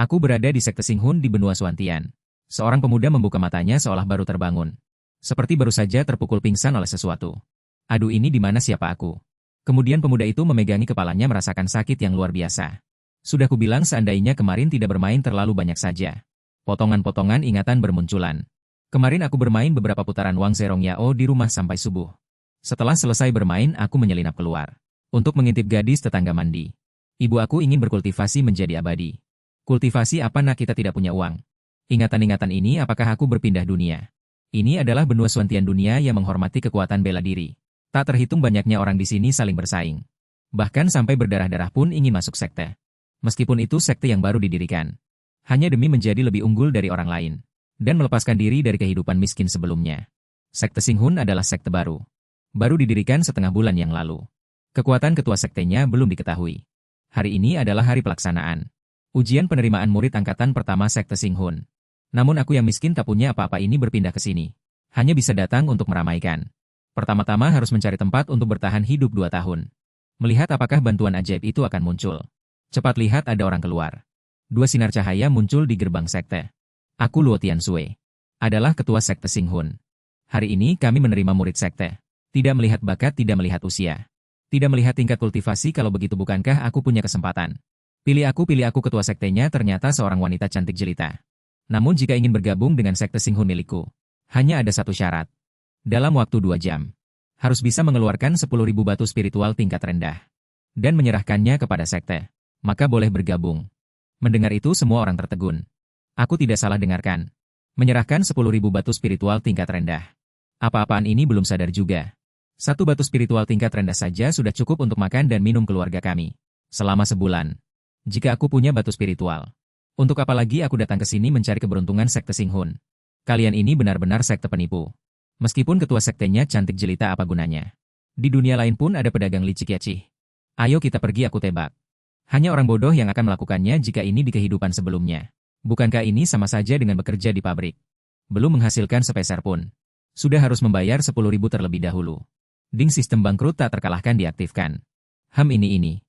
Aku berada di Sekte Xinghun di benua Suantian. Seorang pemuda membuka matanya seolah baru terbangun. Seperti baru saja terpukul pingsan oleh sesuatu. Aduh, ini di mana siapa aku? Kemudian pemuda itu memegangi kepalanya merasakan sakit yang luar biasa. Sudah kubilang seandainya kemarin tidak bermain terlalu banyak saja. Potongan-potongan ingatan bermunculan. Kemarin aku bermain beberapa putaran Wang Zerong Yao di rumah sampai subuh. Setelah selesai bermain, aku menyelinap keluar. Untuk mengintip gadis tetangga mandi. Ibu aku ingin berkultivasi menjadi abadi. Kultivasi apa nak, kita tidak punya uang. Ingatan-ingatan ini apakah aku berpindah dunia? Ini adalah benua Suantian, dunia yang menghormati kekuatan bela diri. Tak terhitung banyaknya orang di sini saling bersaing. Bahkan sampai berdarah-darah pun ingin masuk sekte. Meskipun itu sekte yang baru didirikan. Hanya demi menjadi lebih unggul dari orang lain. Dan melepaskan diri dari kehidupan miskin sebelumnya. Sekte Xinghun adalah sekte baru. Baru didirikan setengah bulan yang lalu. Kekuatan ketua sektenya belum diketahui. Hari ini adalah hari pelaksanaan. Ujian penerimaan murid angkatan pertama Sekte Xinghun. Namun aku yang miskin tak punya apa-apa ini berpindah ke sini. Hanya bisa datang untuk meramaikan. Pertama-tama harus mencari tempat untuk bertahan hidup 2 tahun. Melihat apakah bantuan ajaib itu akan muncul. Cepat lihat, ada orang keluar. 2 sinar cahaya muncul di gerbang sekte. Aku Luo Tiansui. Adalah ketua Sekte Xinghun. Hari ini kami menerima murid sekte. Tidak melihat bakat, tidak melihat usia. Tidak melihat tingkat kultivasi. Kalau begitu bukankah aku punya kesempatan? Pilih aku, ketua sektenya ternyata seorang wanita cantik jelita. Namun jika ingin bergabung dengan Sekte Xinghun milikku, hanya ada satu syarat. Dalam waktu 2 jam, harus bisa mengeluarkan 10.000 batu spiritual tingkat rendah. Dan menyerahkannya kepada sekte. Maka boleh bergabung. Mendengar itu semua orang tertegun. Aku tidak salah dengarkan. Menyerahkan 10.000 batu spiritual tingkat rendah. Apa-apaan ini, belum sadar juga. 1 batu spiritual tingkat rendah saja sudah cukup untuk makan dan minum keluarga kami. Selama sebulan. Jika aku punya batu spiritual. Untuk apa lagi aku datang ke sini mencari keberuntungan Sekte Xinghun? Kalian ini benar-benar sekte penipu. Meskipun ketua sektenya cantik jelita, apa gunanya? Di dunia lain pun ada pedagang licik yacih. Ayo kita pergi, aku tebak. Hanya orang bodoh yang akan melakukannya jika ini di kehidupan sebelumnya. Bukankah ini sama saja dengan bekerja di pabrik? Belum menghasilkan sepeser pun. Sudah harus membayar 10.000 terlebih dahulu. Ding, sistem bangkrut tak terkalahkan diaktifkan. Ini.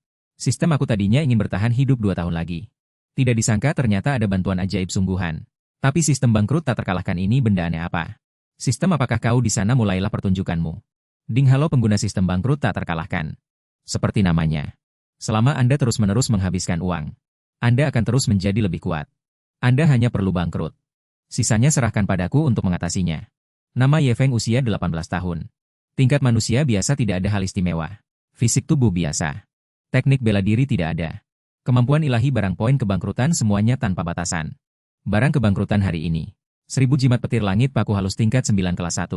Sistem aku tadinya ingin bertahan hidup 2 tahun lagi. Tidak disangka ternyata ada bantuan ajaib sungguhan. Tapi sistem bangkrut tak terkalahkan ini benda aneh apa? Sistem, apakah kau di sana? Mulailah pertunjukanmu. Ding, halo pengguna sistem bangkrut tak terkalahkan. Seperti namanya. Selama Anda terus-menerus menghabiskan uang, Anda akan terus menjadi lebih kuat. Anda hanya perlu bangkrut. Sisanya serahkan padaku untuk mengatasinya. Nama Ye Feng, usia 18 tahun. Tingkat manusia biasa, tidak ada hal istimewa. Fisik tubuh biasa. Teknik bela diri tidak ada. Kemampuan ilahi, barang poin kebangkrutan semuanya tanpa batasan. Barang kebangkrutan hari ini. 1000 jimat petir langit paku halus tingkat 9 kelas 1.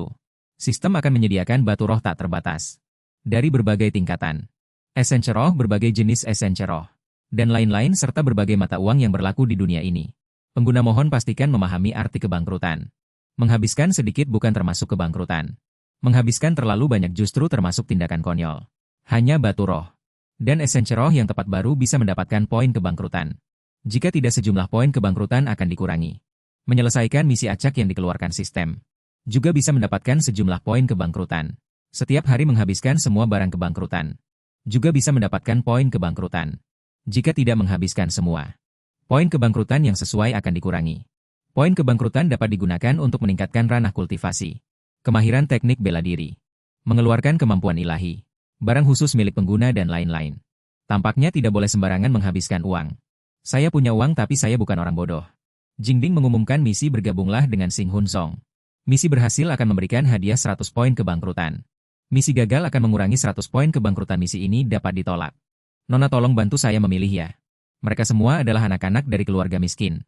Sistem akan menyediakan batu roh tak terbatas. Dari berbagai tingkatan. Esensi roh, berbagai jenis esensi roh. Dan lain-lain serta berbagai mata uang yang berlaku di dunia ini. Pengguna mohon pastikan memahami arti kebangkrutan. Menghabiskan sedikit bukan termasuk kebangkrutan. Menghabiskan terlalu banyak justru termasuk tindakan konyol. Hanya batu roh dan esensi roh yang tepat baru bisa mendapatkan poin kebangkrutan. Jika tidak, sejumlah poin kebangkrutan akan dikurangi. Menyelesaikan misi acak yang dikeluarkan sistem. Juga bisa mendapatkan sejumlah poin kebangkrutan. Setiap hari menghabiskan semua barang kebangkrutan. Juga bisa mendapatkan poin kebangkrutan. Jika tidak menghabiskan semua, poin kebangkrutan yang sesuai akan dikurangi. Poin kebangkrutan dapat digunakan untuk meningkatkan ranah kultivasi. Kemahiran teknik bela diri. Mengeluarkan kemampuan ilahi. Barang khusus milik pengguna dan lain-lain. Tampaknya tidak boleh sembarangan menghabiskan uang. Saya punya uang tapi saya bukan orang bodoh. Jingding mengumumkan misi, bergabunglah dengan Xinghun Song. Misi berhasil akan memberikan hadiah 100 poin kebangkrutan. Misi gagal akan mengurangi 100 poin kebangkrutan. Misi ini dapat ditolak. Nona, tolong bantu saya memilih ya. Mereka semua adalah anak-anak dari keluarga miskin.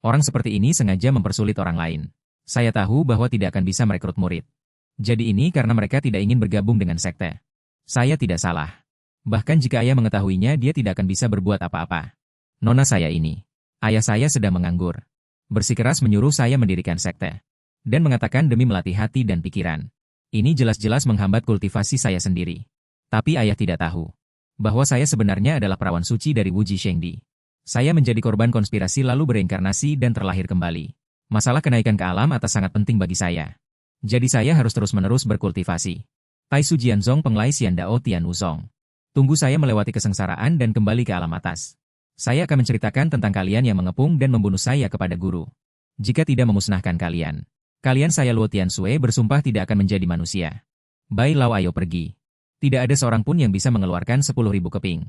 Orang seperti ini sengaja mempersulit orang lain. Saya tahu bahwa tidak akan bisa merekrut murid. Jadi ini karena mereka tidak ingin bergabung dengan sekte. Saya tidak salah. Bahkan jika ayah mengetahuinya, dia tidak akan bisa berbuat apa-apa. Nona saya ini. Ayah saya sedang menganggur. Bersikeras menyuruh saya mendirikan sekte. Dan mengatakan demi melatih hati dan pikiran. Ini jelas-jelas menghambat kultivasi saya sendiri. Tapi ayah tidak tahu bahwa saya sebenarnya adalah perawan suci dari Wuji Shengdi. Saya menjadi korban konspirasi lalu bereinkarnasi dan terlahir kembali. Masalah kenaikan ke alam atas sangat penting bagi saya. Jadi saya harus terus-menerus berkultivasi. Tai Su Jianzong Penglai Sian Dao Tian Wuzong. Tunggu saya melewati kesengsaraan dan kembali ke alam atas. Saya akan menceritakan tentang kalian yang mengepung dan membunuh saya kepada guru. Jika tidak memusnahkan kalian, saya Luo Tiansui bersumpah tidak akan menjadi manusia. Bai Lao ayo pergi. Tidak ada seorang pun yang bisa mengeluarkan 10.000 keping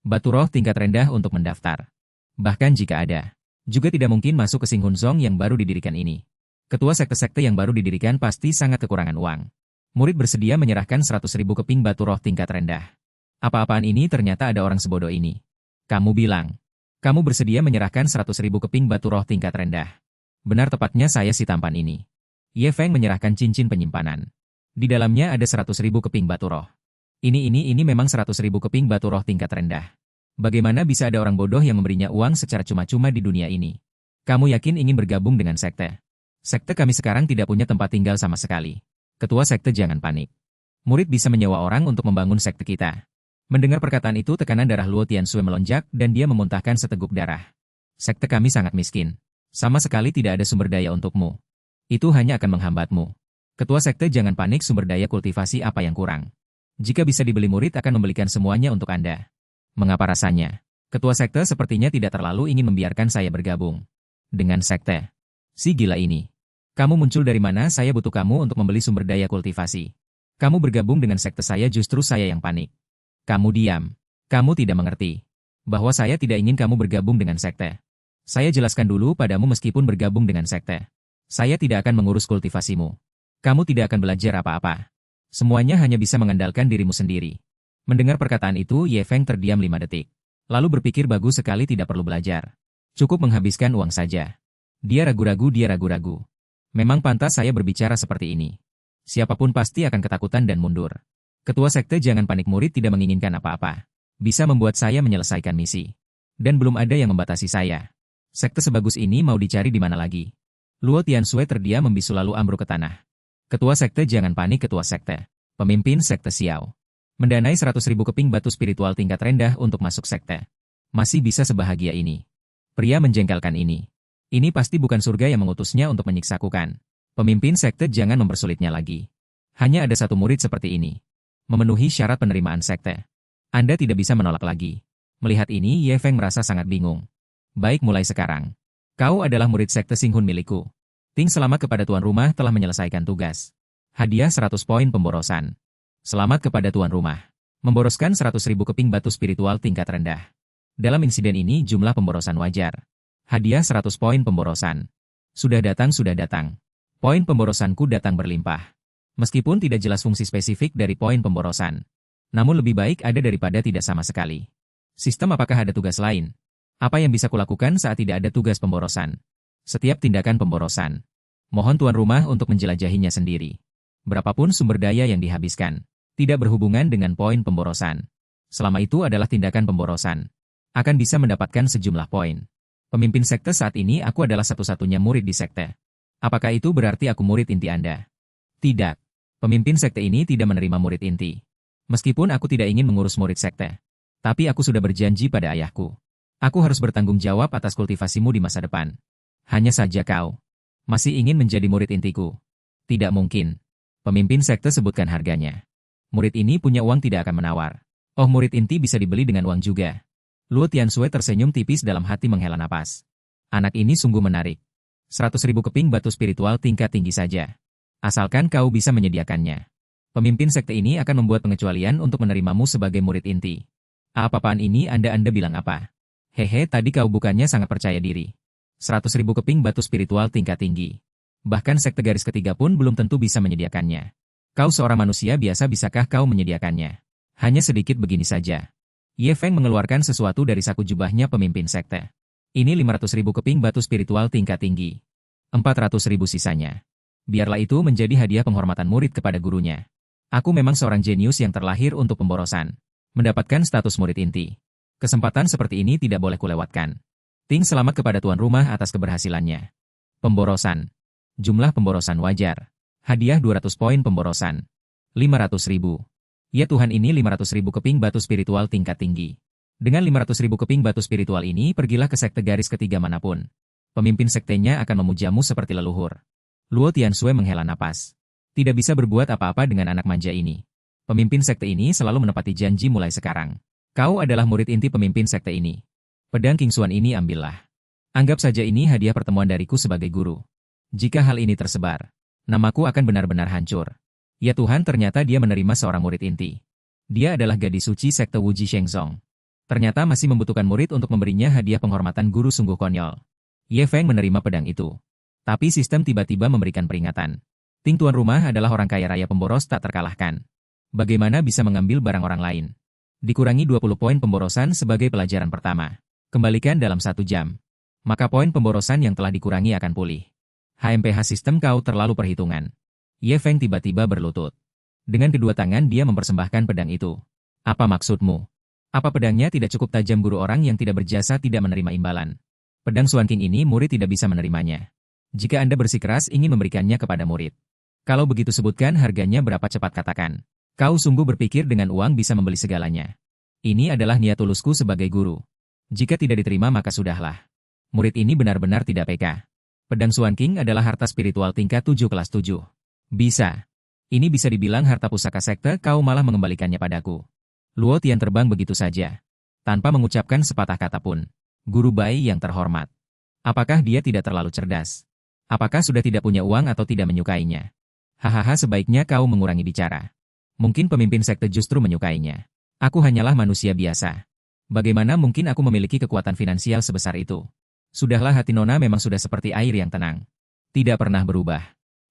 batu roh tingkat rendah untuk mendaftar. Bahkan jika ada, juga tidak mungkin masuk ke Xinghun Zong yang baru didirikan ini. Ketua sekte-sekte yang baru didirikan pasti sangat kekurangan uang. Murid bersedia menyerahkan 100.000 keping batu roh tingkat rendah. Apa-apaan ini ternyata ada orang sebodoh ini. Kamu bilang, kamu bersedia menyerahkan 100.000 keping batu roh tingkat rendah. Benar tepatnya saya si tampan ini. Ye Feng menyerahkan cincin penyimpanan. Di dalamnya ada 100.000 keping batu roh. Ini memang 100.000 keping batu roh tingkat rendah. Bagaimana bisa ada orang bodoh yang memberinya uang secara cuma-cuma di dunia ini? Kamu yakin ingin bergabung dengan sekte? Sekte kami sekarang tidak punya tempat tinggal sama sekali. Ketua sekte jangan panik. Murid bisa menyewa orang untuk membangun sekte kita. Mendengar perkataan itu tekanan darah Luo Tiansui melonjak dan dia memuntahkan seteguk darah. Sekte kami sangat miskin. Sama sekali tidak ada sumber daya untukmu. Itu hanya akan menghambatmu. Ketua sekte jangan panik, sumber daya kultivasi apa yang kurang. Jika bisa dibeli murid akan membelikan semuanya untuk Anda. Mengapa rasanya? Ketua sekte sepertinya tidak terlalu ingin membiarkan saya bergabung dengan sekte. Si gila ini. Kamu muncul dari mana? Saya butuh kamu untuk membeli sumber daya kultivasi. Kamu bergabung dengan sekte saya, justru saya yang panik. Kamu diam. Kamu tidak mengerti bahwa saya tidak ingin kamu bergabung dengan sekte. Saya jelaskan dulu padamu, meskipun bergabung dengan sekte, saya tidak akan mengurus kultivasimu. Kamu tidak akan belajar apa-apa. Semuanya hanya bisa mengandalkan dirimu sendiri. Mendengar perkataan itu, Ye Feng terdiam 5 detik. Lalu berpikir bagus sekali, tidak perlu belajar. Cukup menghabiskan uang saja. Dia ragu-ragu. Memang pantas saya berbicara seperti ini. Siapapun pasti akan ketakutan dan mundur. Ketua sekte jangan panik, murid tidak menginginkan apa-apa. Bisa membuat saya menyelesaikan misi. Dan belum ada yang membatasi saya. Sekte sebagus ini mau dicari di mana lagi? Luo Tiansui terdiam membisu lalu ambruk ke tanah. Ketua sekte jangan panik, ketua sekte. Pemimpin sekte Xiao. Mendanai 100.000 keping batu spiritual tingkat rendah untuk masuk sekte. Masih bisa sebahagia ini. Pria menjengkelkan ini. Ini pasti bukan surga yang mengutusnya untuk menyiksaku kan? Pemimpin sekte jangan mempersulitnya lagi. Hanya ada satu murid seperti ini. Memenuhi syarat penerimaan sekte. Anda tidak bisa menolak lagi. Melihat ini, Ye Feng merasa sangat bingung. Baik, mulai sekarang. Kau adalah murid sekte Xinghun milikku. Ting selamat kepada tuan rumah telah menyelesaikan tugas. Hadiah 100 poin pemborosan. Selamat kepada tuan rumah. Memboroskan 100.000 keping batu spiritual tingkat rendah. Dalam insiden ini jumlah pemborosan wajar. Hadiah 100 poin pemborosan. Sudah datang. Poin pemborosanku datang berlimpah. Meskipun tidak jelas fungsi spesifik dari poin pemborosan. Namun lebih baik ada daripada tidak sama sekali. Sistem, apakah ada tugas lain? Apa yang bisa kulakukan saat tidak ada tugas pemborosan? Setiap tindakan pemborosan. Mohon tuan rumah untuk menjelajahinya sendiri. Berapapun sumber daya yang dihabiskan, tidak berhubungan dengan poin pemborosan. Selama itu adalah tindakan pemborosan, akan bisa mendapatkan sejumlah poin. Pemimpin sekte saat ini aku adalah satu-satunya murid di sekte. Apakah itu berarti aku murid inti Anda? Tidak. Pemimpin sekte ini tidak menerima murid inti. Meskipun aku tidak ingin mengurus murid sekte. Tapi aku sudah berjanji pada ayahku. Aku harus bertanggung jawab atas kultivasimu di masa depan. Hanya saja kau masih ingin menjadi murid intiku. Tidak mungkin. Pemimpin sekte sebutkan harganya. Murid ini punya uang, tidak akan menawar. Oh, murid inti bisa dibeli dengan uang juga. Luo Tiansui tersenyum tipis, dalam hati menghela napas. Anak ini sungguh menarik. 100.000 keping batu spiritual tingkat tinggi saja. Asalkan kau bisa menyediakannya. Pemimpin sekte ini akan membuat pengecualian untuk menerimamu sebagai murid inti. Apa-apaan ini? Anda bilang apa? Hehe, tadi kau bukannya sangat percaya diri. 100.000 keping batu spiritual tingkat tinggi. Bahkan sekte garis ketiga pun belum tentu bisa menyediakannya. Kau seorang manusia biasa, bisakah kau menyediakannya? Hanya sedikit begini saja. Ye Feng mengeluarkan sesuatu dari saku jubahnya pemimpin sekte. Ini 500.000 keping batu spiritual tingkat tinggi. 400.000 sisanya. Biarlah itu menjadi hadiah penghormatan murid kepada gurunya. Aku memang seorang jenius yang terlahir untuk pemborosan. Mendapatkan status murid inti. Kesempatan seperti ini tidak boleh kulewatkan. Ting selamat kepada tuan rumah atas keberhasilannya. Pemborosan. Jumlah pemborosan wajar. Hadiah 200 poin pemborosan. 500.000. Ya Tuhan, ini 500.000 keping batu spiritual tingkat tinggi. Dengan 500.000 keping batu spiritual ini, pergilah ke sekte garis ketiga manapun. Pemimpin sektenya akan memujamu seperti leluhur. Luo Tiansui menghela napas. Tidak bisa berbuat apa-apa dengan anak manja ini. Pemimpin sekte ini selalu menepati janji mulai sekarang. Kau adalah murid inti pemimpin sekte ini. Pedang King Xuan ini ambillah. Anggap saja ini hadiah pertemuan dariku sebagai guru. Jika hal ini tersebar, namaku akan benar-benar hancur. Ya Tuhan, ternyata dia menerima seorang murid inti. Dia adalah gadis suci sekte Wuji Shengzong. Ternyata masih membutuhkan murid untuk memberinya hadiah penghormatan guru, sungguh konyol. Ye Feng menerima pedang itu. Tapi sistem tiba-tiba memberikan peringatan. Ting tuan rumah adalah orang kaya raya pemboros tak terkalahkan. Bagaimana bisa mengambil barang orang lain? Dikurangi 20 poin pemborosan sebagai pelajaran pertama. Kembalikan dalam 1 jam. Maka poin pemborosan yang telah dikurangi akan pulih. HMPH sistem kau terlalu perhitungan. Ye Feng tiba-tiba berlutut. Dengan kedua tangan dia mempersembahkan pedang itu. Apa maksudmu? Apa pedangnya tidak cukup tajam? Guru orang yang tidak berjasa tidak menerima imbalan. Pedang Xuan King ini murid tidak bisa menerimanya. Jika Anda bersikeras ingin memberikannya kepada murid. Kalau begitu sebutkan harganya berapa, cepat katakan. Kau sungguh berpikir dengan uang bisa membeli segalanya. Ini adalah niat tulusku sebagai guru. Jika tidak diterima maka sudahlah. Murid ini benar-benar tidak peka. Pedang Xuan King adalah harta spiritual tingkat 7 kelas 7. Bisa. Ini bisa dibilang harta pusaka sekte, kau malah mengembalikannya padaku. Luo Tian terbang begitu saja. Tanpa mengucapkan sepatah kata pun. Guru bayi yang terhormat. Apakah dia tidak terlalu cerdas? Apakah sudah tidak punya uang atau tidak menyukainya? Hahaha, sebaiknya kau mengurangi bicara. Mungkin pemimpin sekte justru menyukainya. Aku hanyalah manusia biasa. Bagaimana mungkin aku memiliki kekuatan finansial sebesar itu? Sudahlah, hati Nona memang sudah seperti air yang tenang. Tidak pernah berubah.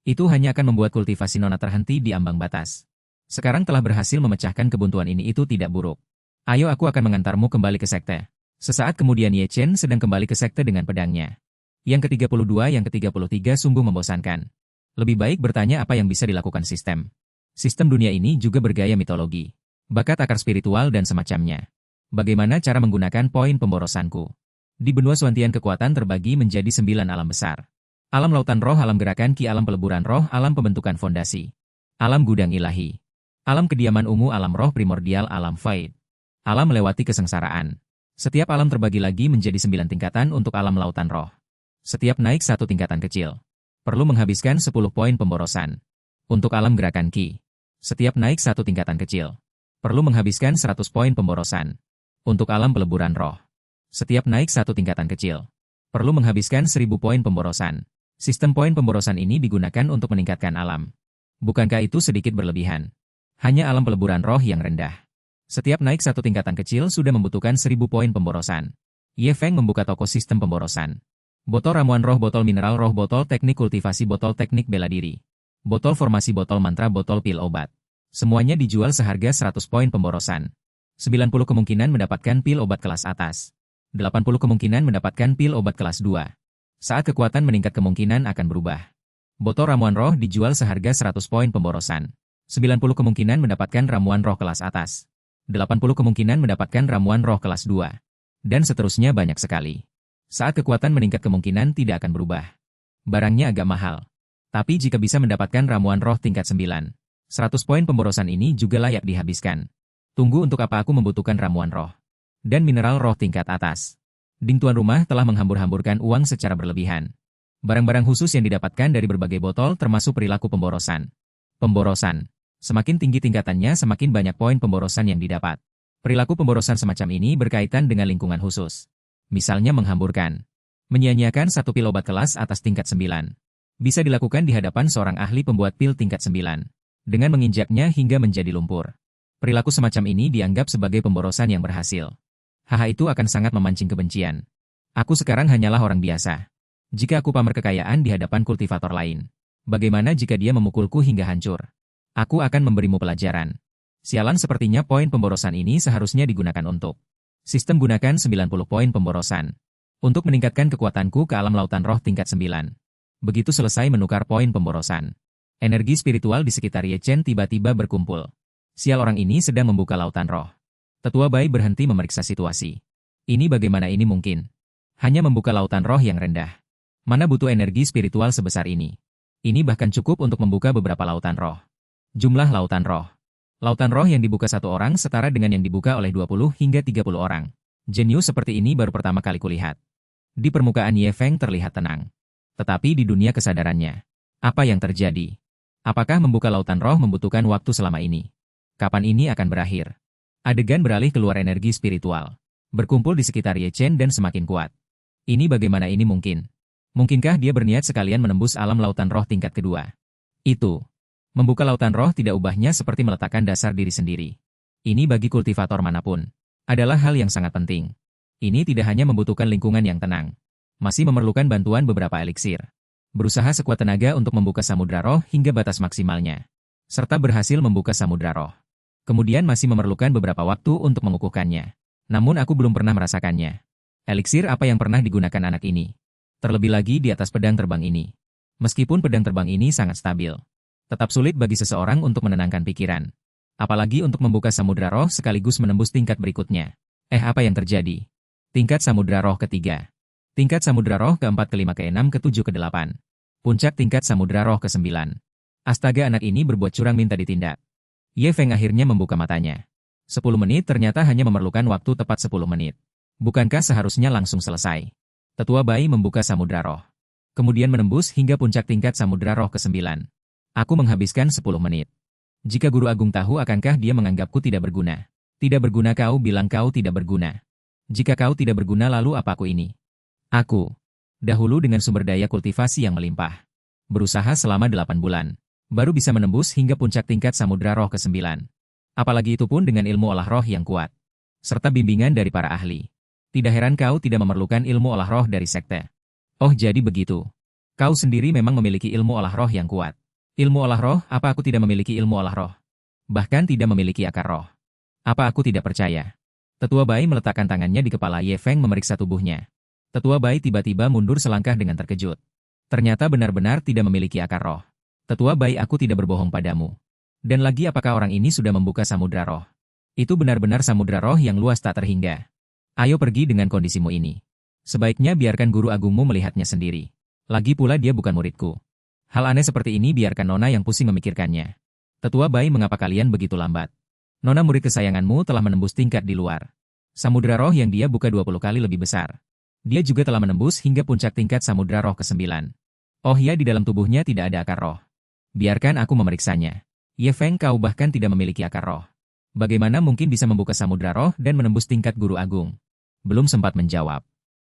Itu hanya akan membuat kultivasi Nona terhenti di ambang batas. Sekarang telah berhasil memecahkan kebuntuan ini, itu tidak buruk. Ayo, aku akan mengantarmu kembali ke sekte. Sesaat kemudian Ye Chen sedang kembali ke sekte dengan pedangnya. Yang ke-32, yang ke-33 sungguh membosankan. Lebih baik bertanya apa yang bisa dilakukan sistem. Sistem dunia ini juga bergaya mitologi. Bakat akar spiritual dan semacamnya. Bagaimana cara menggunakan poin pemborosanku? Di benua Xuantian kekuatan terbagi menjadi 9 alam besar. Alam lautan roh, alam gerakan ki, alam peleburan roh, alam pembentukan fondasi. Alam gudang ilahi. Alam kediaman ungu, alam roh primordial, alam faid. Alam melewati kesengsaraan. Setiap alam terbagi lagi menjadi 9 tingkatan untuk alam lautan roh. Setiap naik 1 tingkatan kecil. Perlu menghabiskan 10 poin pemborosan. Untuk alam gerakan ki. Setiap naik 1 tingkatan kecil. Perlu menghabiskan 100 poin pemborosan. Untuk alam peleburan roh. Setiap naik 1 tingkatan kecil. Perlu menghabiskan 1000 poin pemborosan. Sistem poin pemborosan ini digunakan untuk meningkatkan alam. Bukankah itu sedikit berlebihan? Hanya alam peleburan roh yang rendah. Setiap naik 1 tingkatan kecil sudah membutuhkan 1000 poin pemborosan. Ye Feng membuka toko sistem pemborosan. Botol ramuan roh, botol mineral roh, botol teknik kultivasi, botol teknik bela diri. Botol formasi, botol mantra, botol pil obat. Semuanya dijual seharga 100 poin pemborosan. 90 kemungkinan mendapatkan pil obat kelas atas. 80 kemungkinan mendapatkan pil obat kelas 2. Saat kekuatan meningkat kemungkinan akan berubah. Botol ramuan roh dijual seharga 100 poin pemborosan. 90 kemungkinan mendapatkan ramuan roh kelas atas. 80 kemungkinan mendapatkan ramuan roh kelas 2. Dan seterusnya banyak sekali. Saat kekuatan meningkat kemungkinan tidak akan berubah. Barangnya agak mahal. Tapi jika bisa mendapatkan ramuan roh tingkat 9, 100 poin pemborosan ini juga layak dihabiskan. Tunggu, untuk apa aku membutuhkan ramuan roh dan mineral roh tingkat atas? Ding tuan rumah telah menghambur-hamburkan uang secara berlebihan. Barang-barang khusus yang didapatkan dari berbagai botol termasuk perilaku pemborosan. Pemborosan. Semakin tinggi tingkatannya semakin banyak poin pemborosan yang didapat. Perilaku pemborosan semacam ini berkaitan dengan lingkungan khusus. Misalnya menghamburkan. Menyia-nyiakan 1 pil obat kelas atas tingkat 9. Bisa dilakukan di hadapan seorang ahli pembuat pil tingkat 9. Dengan menginjaknya hingga menjadi lumpur. Perilaku semacam ini dianggap sebagai pemborosan yang berhasil. Haha, itu akan sangat memancing kebencian. Aku sekarang hanyalah orang biasa. Jika aku pamer kekayaan di hadapan kultivator lain, bagaimana jika dia memukulku hingga hancur? Aku akan memberimu pelajaran. Sialan, sepertinya poin pemborosan ini seharusnya digunakan untuk sistem. Gunakan 90 poin pemborosan untuk meningkatkan kekuatanku ke alam lautan roh tingkat 9. Begitu selesai menukar poin pemborosan, energi spiritual di sekitar Ye Chen tiba-tiba berkumpul. Sial, orang ini sedang membuka lautan roh. Tetua bayi berhenti memeriksa situasi. Ini bagaimana ini mungkin? Hanya membuka lautan roh yang rendah. Mana butuh energi spiritual sebesar ini? Ini bahkan cukup untuk membuka beberapa lautan roh. Jumlah lautan roh. Lautan roh yang dibuka satu orang setara dengan yang dibuka oleh 20 hingga 30 orang. Jenius seperti ini baru pertama kali kulihat. Di permukaan Ye Feng terlihat tenang. Tetapi di dunia kesadarannya, apa yang terjadi? Apakah membuka lautan roh membutuhkan waktu selama ini? Kapan ini akan berakhir? Adegan beralih keluar energi spiritual. berkumpul di sekitar Ye Chen dan semakin kuat. Ini bagaimana ini mungkin? Mungkinkah dia berniat sekalian menembus alam lautan roh tingkat kedua? Itu. Membuka lautan roh tidak ubahnya seperti meletakkan dasar diri sendiri. Ini bagi kultivator manapun adalah hal yang sangat penting. Ini tidak hanya membutuhkan lingkungan yang tenang, masih memerlukan bantuan beberapa eliksir. Berusaha sekuat tenaga untuk membuka samudra roh hingga batas maksimalnya, serta berhasil membuka samudra roh. Kemudian masih memerlukan beberapa waktu untuk mengukuhkannya. Namun aku belum pernah merasakannya. Eliksir apa yang pernah digunakan anak ini? Terlebih lagi di atas pedang terbang ini. Meskipun pedang terbang ini sangat stabil, tetap sulit bagi seseorang untuk menenangkan pikiran. Apalagi untuk membuka samudra roh sekaligus menembus tingkat berikutnya. Apa yang terjadi? Tingkat samudra roh ketiga. Tingkat samudra roh keempat, kelima, keenam, ketujuh, kedelapan. Puncak tingkat samudra roh kesembilan. Astaga, anak ini berbuat curang minta ditindak. Ye Feng akhirnya membuka matanya. 10 menit ternyata hanya memerlukan waktu tepat 10 menit. Bukankah seharusnya langsung selesai? Tetua bayi membuka samudra roh. Kemudian menembus hingga puncak tingkat samudra roh kesembilan. Aku menghabiskan 10 menit. Jika Guru Agung tahu, akankah dia menganggapku tidak berguna? Tidak berguna, kau bilang kau tidak berguna. Jika kau tidak berguna, lalu apa aku ini? Aku. Dahulu dengan sumber daya kultivasi yang melimpah. Berusaha selama 8 bulan. Baru bisa menembus hingga puncak tingkat samudra roh ke-9. Apalagi itu pun dengan ilmu olah roh yang kuat. Serta bimbingan dari para ahli. Tidak heran kau tidak memerlukan ilmu olah roh dari sekte. Oh, jadi begitu. Kau sendiri memang memiliki ilmu olah roh yang kuat. Ilmu olah roh, apa aku tidak memiliki ilmu olah roh? Bahkan tidak memiliki akar roh. Apa aku tidak percaya? Tetua bayi meletakkan tangannya di kepala Ye Feng memeriksa tubuhnya. Tetua bayi tiba-tiba mundur selangkah dengan terkejut. Ternyata benar-benar tidak memiliki akar roh. Tetua bayi, aku tidak berbohong padamu. Dan lagi, apakah orang ini sudah membuka samudra roh? Itu benar-benar samudra roh yang luas tak terhingga. Ayo pergi dengan kondisimu ini. Sebaiknya biarkan Guru Agungmu melihatnya sendiri. Lagi pula dia bukan muridku. Hal aneh seperti ini biarkan Nona yang pusing memikirkannya. Tetua bayi, mengapa kalian begitu lambat? Nona murid kesayanganmu telah menembus tingkat di luar. Samudra roh yang dia buka 20 kali lebih besar. Dia juga telah menembus hingga puncak tingkat samudra roh ke-9. Oh ya, di dalam tubuhnya tidak ada akar roh. Biarkan aku memeriksanya. Ye Feng, kau bahkan tidak memiliki akar roh. Bagaimana mungkin bisa membuka samudra roh dan menembus tingkat Guru Agung? Belum sempat menjawab.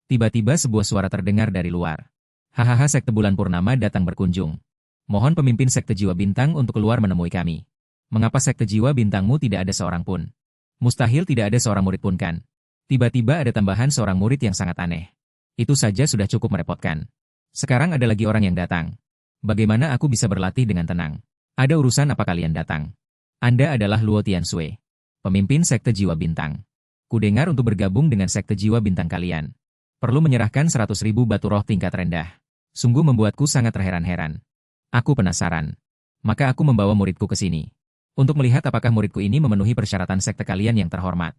Tiba-tiba sebuah suara terdengar dari luar. Hahaha, sekte bulan purnama datang berkunjung. Mohon pemimpin sekte jiwa bintang untuk keluar menemui kami. Mengapa sekte jiwa bintangmu tidak ada seorang pun? Mustahil tidak ada seorang murid pun kan? Tiba-tiba ada tambahan seorang murid yang sangat aneh. Itu saja sudah cukup merepotkan. Sekarang ada lagi orang yang datang. Bagaimana aku bisa berlatih dengan tenang? Ada urusan apa kalian datang? Anda adalah Luo Tiansui, pemimpin sekte jiwa bintang. Kudengar untuk bergabung dengan sekte jiwa bintang kalian perlu menyerahkan 100.000 batu roh tingkat rendah. Sungguh membuatku sangat terheran-heran. Aku penasaran. Maka aku membawa muridku ke sini. Untuk melihat apakah muridku ini memenuhi persyaratan sekte kalian yang terhormat.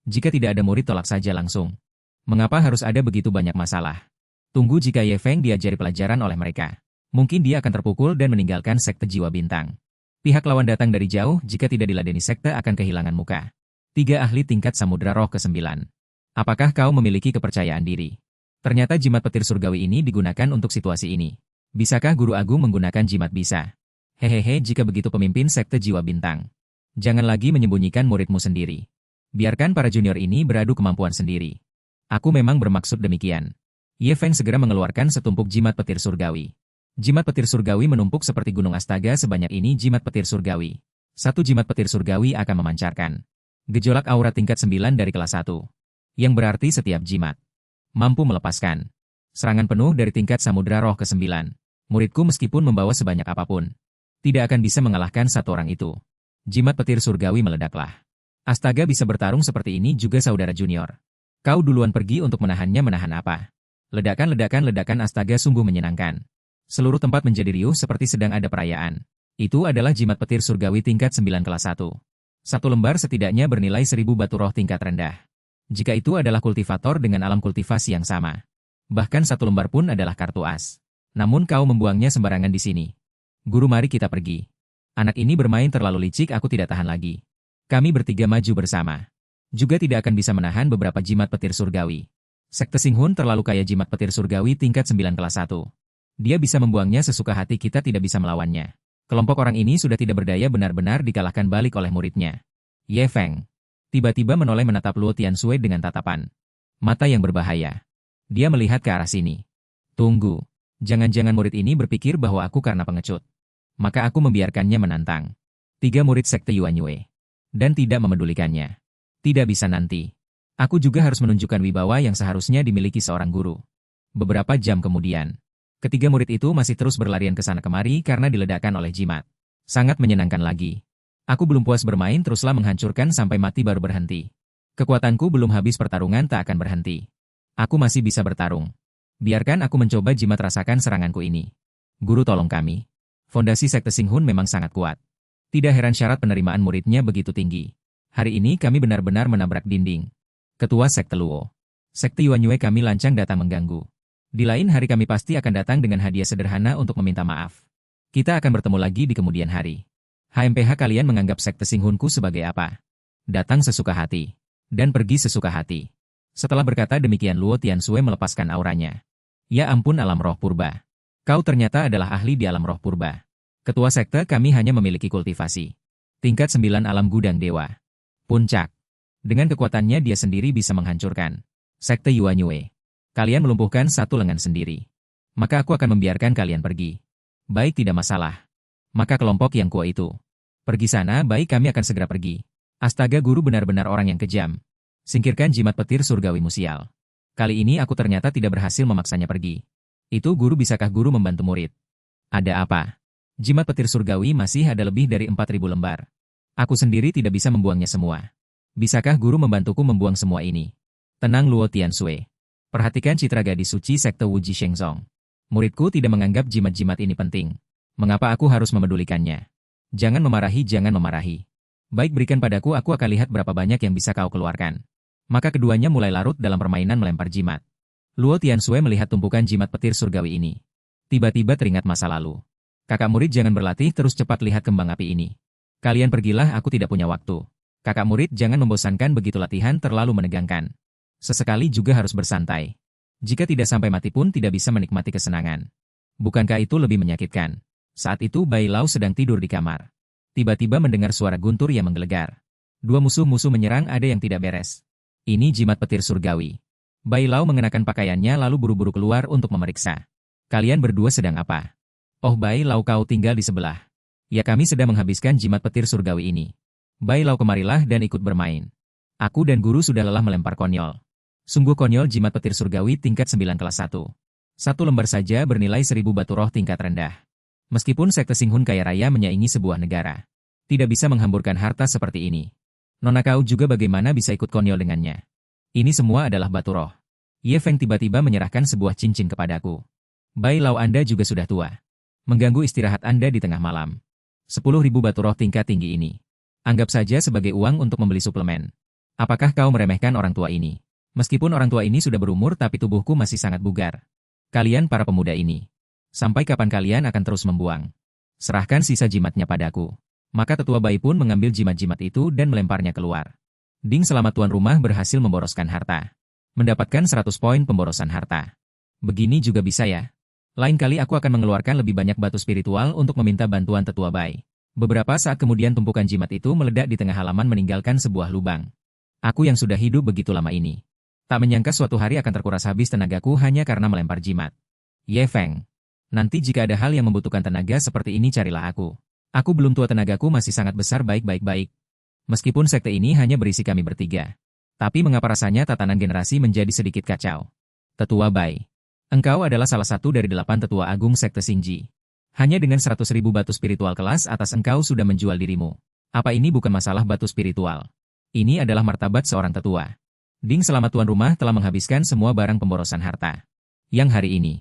Jika tidak ada murid, tolak saja langsung. Mengapa harus ada begitu banyak masalah? Tunggu, jika Ye Feng diajari pelajaran oleh mereka. Mungkin dia akan terpukul dan meninggalkan sekte jiwa bintang. Pihak lawan datang dari jauh, jika tidak diladeni sekte akan kehilangan muka. 3 ahli tingkat samudra roh ke-9. Apakah kau memiliki kepercayaan diri? Ternyata jimat petir surgawi ini digunakan untuk situasi ini. Bisakah Guru Agung menggunakan jimat? Bisa. Hehehe, jika begitu pemimpin sekte jiwa bintang. Jangan lagi menyembunyikan muridmu sendiri. Biarkan para junior ini beradu kemampuan sendiri. Aku memang bermaksud demikian. Ye Feng segera mengeluarkan setumpuk jimat petir surgawi. Jimat petir surgawi menumpuk seperti gunung astaga sebanyak ini jimat petir surgawi. Satu jimat petir surgawi akan memancarkan gejolak aura tingkat 9 dari kelas 1. Yang berarti setiap jimat mampu melepaskan serangan penuh dari tingkat samudra roh ke-9. Muridku meskipun membawa sebanyak apapun, tidak akan bisa mengalahkan satu orang itu. Jimat petir surgawi meledaklah. Astaga, bisa bertarung seperti ini juga saudara junior. Kau duluan pergi untuk menahannya. Menahan apa? Ledakan, astaga, sungguh menyenangkan. Seluruh tempat menjadi riuh seperti sedang ada perayaan. Itu adalah jimat petir surgawi tingkat 9 kelas 1. Satu lembar setidaknya bernilai 1000 batu roh tingkat rendah. Jika itu adalah kultivator dengan alam kultivasi yang sama. Bahkan satu lembar pun adalah kartu as. Namun kau membuangnya sembarangan di sini. Guru, mari kita pergi. Anak ini bermain terlalu licik, aku tidak tahan lagi. Kami bertiga maju bersama. Juga tidak akan bisa menahan beberapa jimat petir surgawi. Sekte Singhun terlalu kaya jimat petir surgawi tingkat 9 kelas 1. Dia bisa membuangnya sesuka hati, kita tidak bisa melawannya. Kelompok orang ini sudah tidak berdaya, benar-benar dikalahkan balik oleh muridnya. Ye Feng. Tiba-tiba menoleh menatap Luo Tianxue dengan tatapan mata yang berbahaya. Dia melihat ke arah sini. Tunggu. Jangan-jangan murid ini berpikir bahwa aku karena pengecut. Maka aku membiarkannya menantang. 3 murid sekte Yuanyue. Dan tidak memedulikannya. Tidak bisa nanti. Aku juga harus menunjukkan wibawa yang seharusnya dimiliki seorang guru. Beberapa jam kemudian, ketiga murid itu masih terus berlarian ke sana kemari karena diledakkan oleh jimat. Sangat menyenangkan lagi. Aku belum puas bermain teruslah menghancurkan sampai mati baru berhenti. Kekuatanku belum habis pertarungan tak akan berhenti. Aku masih bisa bertarung. Biarkan aku mencoba jimat rasakan seranganku ini. Guru tolong kami. Fondasi sekte Xinghun memang sangat kuat. Tidak heran syarat penerimaan muridnya begitu tinggi. Hari ini kami benar-benar menabrak dinding. Ketua sekte Luo. Sekte Yuanyue kami lancang datang mengganggu. Di lain hari kami pasti akan datang dengan hadiah sederhana untuk meminta maaf. Kita akan bertemu lagi di kemudian hari. HMPH kalian menganggap sekte Xinghunku sebagai apa? Datang sesuka hati. Dan pergi sesuka hati. Setelah berkata demikian Luo Tianxue melepaskan auranya. Ya ampun alam roh purba. Kau ternyata adalah ahli di alam roh purba. Ketua sekte kami hanya memiliki kultivasi. Tingkat 9 alam gudang dewa. Puncak. Dengan kekuatannya dia sendiri bisa menghancurkan sekte Yuanyue. Kalian melumpuhkan satu lengan sendiri. Maka aku akan membiarkan kalian pergi. Baik tidak masalah. Maka kelompok yang kuat itu. Pergi sana baik kami akan segera pergi. Astaga guru benar-benar orang yang kejam. Singkirkan jimat petir surgawi musial. Kali ini aku ternyata tidak berhasil memaksanya pergi. Itu guru bisakah guru membantu murid? Ada apa? Jimat petir surgawi masih ada lebih dari 4.000 lembar. Aku sendiri tidak bisa membuangnya semua. Bisakah guru membantuku membuang semua ini? Tenang Luo Tianxue. Perhatikan citra gadis suci sekte Wuji Shengzong. Muridku tidak menganggap jimat-jimat ini penting. Mengapa aku harus memedulikannya? Jangan memarahi, jangan memarahi. Baik berikan padaku aku akan lihat berapa banyak yang bisa kau keluarkan. Maka keduanya mulai larut dalam permainan melempar jimat. Luo Tianxue melihat tumpukan jimat petir surgawi ini. Tiba-tiba teringat masa lalu. Kakak murid jangan berlatih terus cepat lihat kembang api ini. Kalian pergilah aku tidak punya waktu. Kakak murid jangan membosankan begitu latihan terlalu menegangkan. Sesekali juga harus bersantai. Jika tidak sampai mati pun tidak bisa menikmati kesenangan. Bukankah itu lebih menyakitkan? Saat itu Bai Lao sedang tidur di kamar. Tiba-tiba mendengar suara guntur yang menggelegar. Dua musuh-musuh menyerang ada yang tidak beres. Ini jimat petir surgawi. Bai Lao mengenakan pakaiannya lalu buru-buru keluar untuk memeriksa. Kalian berdua sedang apa? Oh Bai Lao kau tinggal di sebelah. Ya kami sedang menghabiskan jimat petir surgawi ini. Bai Lao kemarilah dan ikut bermain. Aku dan guru sudah lelah melempar konyol. Sungguh konyol jimat petir surgawi tingkat 9 kelas 1. Satu lembar saja bernilai 1000 batu roh tingkat rendah. Meskipun sekte Xinghun kaya raya menyaingi sebuah negara. Tidak bisa menghamburkan harta seperti ini. Nona kau juga bagaimana bisa ikut konyol dengannya? Ini semua adalah batu roh. Ye Feng tiba-tiba menyerahkan sebuah cincin kepadaku. Bai Lao Anda juga sudah tua. Mengganggu istirahat Anda di tengah malam. 10.000 batu roh tingkat tinggi ini. Anggap saja sebagai uang untuk membeli suplemen. Apakah kau meremehkan orang tua ini? Meskipun orang tua ini sudah berumur tapi tubuhku masih sangat bugar. Kalian para pemuda ini. Sampai kapan kalian akan terus membuang? Serahkan sisa jimatnya padaku. Maka tetua Bai pun mengambil jimat-jimat itu dan melemparnya keluar. Ding selamat tuan rumah berhasil memboroskan harta. Mendapatkan 100 poin pemborosan harta. Begini juga bisa ya? Lain kali aku akan mengeluarkan lebih banyak batu spiritual untuk meminta bantuan tetua Bai. Beberapa saat kemudian tumpukan jimat itu meledak di tengah halaman meninggalkan sebuah lubang. Aku yang sudah hidup begitu lama ini. Tak menyangka suatu hari akan terkuras habis tenagaku hanya karena melempar jimat. Ye Feng. Nanti jika ada hal yang membutuhkan tenaga seperti ini carilah aku. Aku belum tua tenagaku masih sangat besar baik-baik-baik. Meskipun sekte ini hanya berisi kami bertiga. Tapi mengapa rasanya tatanan generasi menjadi sedikit kacau? Tetua Bai. Engkau adalah salah satu dari 8 tetua agung sekte Xingji. Hanya dengan 100.000 batu spiritual kelas atas engkau sudah menjual dirimu. Apa ini bukan masalah batu spiritual? Ini adalah martabat seorang tetua. Ding selamat tuan rumah telah menghabiskan semua barang pemborosan harta. Yang hari ini.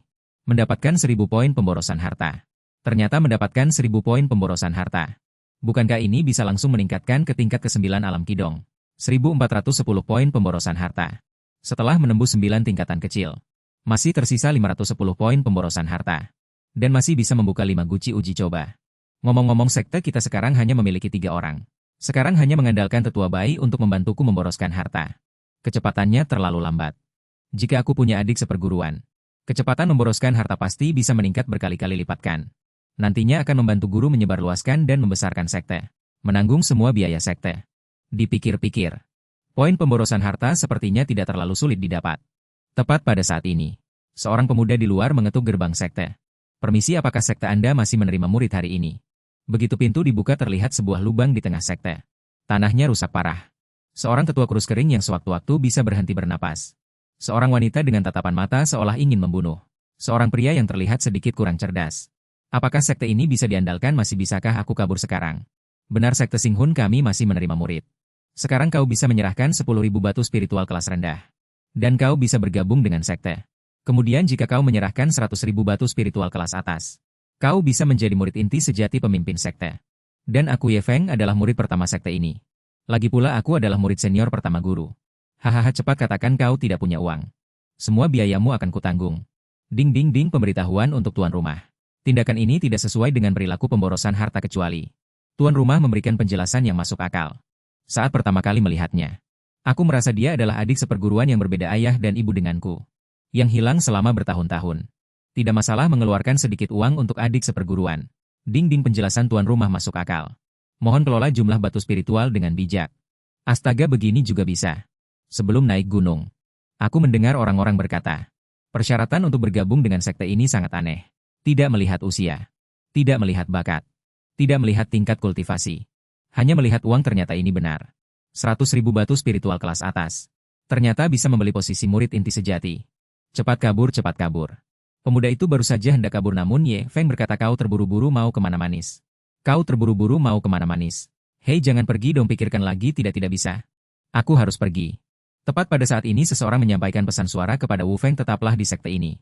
Mendapatkan 1000 poin pemborosan harta. Ternyata mendapatkan 1000 poin pemborosan harta. Bukankah ini bisa langsung meningkatkan ke tingkat ke-9 alam kidong? 1410 poin pemborosan harta. Setelah menembus 9 tingkatan kecil. Masih tersisa 510 poin pemborosan harta. Dan masih bisa membuka 5 guci uji coba. Ngomong-ngomong sekte kita sekarang hanya memiliki 3 orang. Sekarang hanya mengandalkan tetua Bai untuk membantuku memboroskan harta. Kecepatannya terlalu lambat. Jika aku punya adik seperguruan, kecepatan memboroskan harta pasti bisa meningkat berkali-kali lipatkan. Nantinya akan membantu guru menyebarluaskan dan membesarkan sekte. Menanggung semua biaya sekte. Dipikir-pikir. Poin pemborosan harta sepertinya tidak terlalu sulit didapat. Tepat pada saat ini, seorang pemuda di luar mengetuk gerbang sekte. Permisi, apakah sekte Anda masih menerima murid hari ini? Begitu pintu dibuka terlihat sebuah lubang di tengah sekte. Tanahnya rusak parah. Seorang tetua kurus kering yang sewaktu-waktu bisa berhenti bernapas. Seorang wanita dengan tatapan mata seolah ingin membunuh. Seorang pria yang terlihat sedikit kurang cerdas. Apakah sekte ini bisa diandalkan? Masih bisakah aku kabur sekarang? Benar, sekte Singhun kami masih menerima murid. Sekarang kau bisa menyerahkan 10.000 batu spiritual kelas rendah. Dan kau bisa bergabung dengan sekte. Kemudian jika kau menyerahkan 100.000 batu spiritual kelas atas, kau bisa menjadi murid inti sejati pemimpin sekte. Dan aku Ye Feng adalah murid pertama sekte ini. Lagi pula aku adalah murid senior pertama guru. Hahaha, cepat katakan kau tidak punya uang. Semua biayamu akan kutanggung. Ding ding ding, pemberitahuan untuk tuan rumah. Tindakan ini tidak sesuai dengan perilaku pemborosan harta kecuali. Tuan rumah memberikan penjelasan yang masuk akal. Saat pertama kali melihatnya, aku merasa dia adalah adik seperguruan yang berbeda ayah dan ibu denganku. Yang hilang selama bertahun-tahun. Tidak masalah mengeluarkan sedikit uang untuk adik seperguruan. Ding ding, penjelasan tuan rumah masuk akal. Mohon kelola jumlah batu spiritual dengan bijak. Astaga, begini juga bisa. Sebelum naik gunung, aku mendengar orang-orang berkata, persyaratan untuk bergabung dengan sekte ini sangat aneh. Tidak melihat usia. Tidak melihat bakat. Tidak melihat tingkat kultivasi. Hanya melihat uang. Ternyata ini benar. 100.000 batu spiritual kelas atas. Ternyata bisa membeli posisi murid inti sejati. Cepat kabur, cepat kabur. Pemuda itu baru saja hendak kabur namun Ye Feng berkata, kau terburu-buru mau kemana manis? Kau terburu-buru mau kemana manis? Hei, jangan pergi dong, pikirkan lagi. Tidak bisa. Aku harus pergi. Tepat pada saat ini seseorang menyampaikan pesan suara kepada Wu Feng, tetaplah di sekte ini.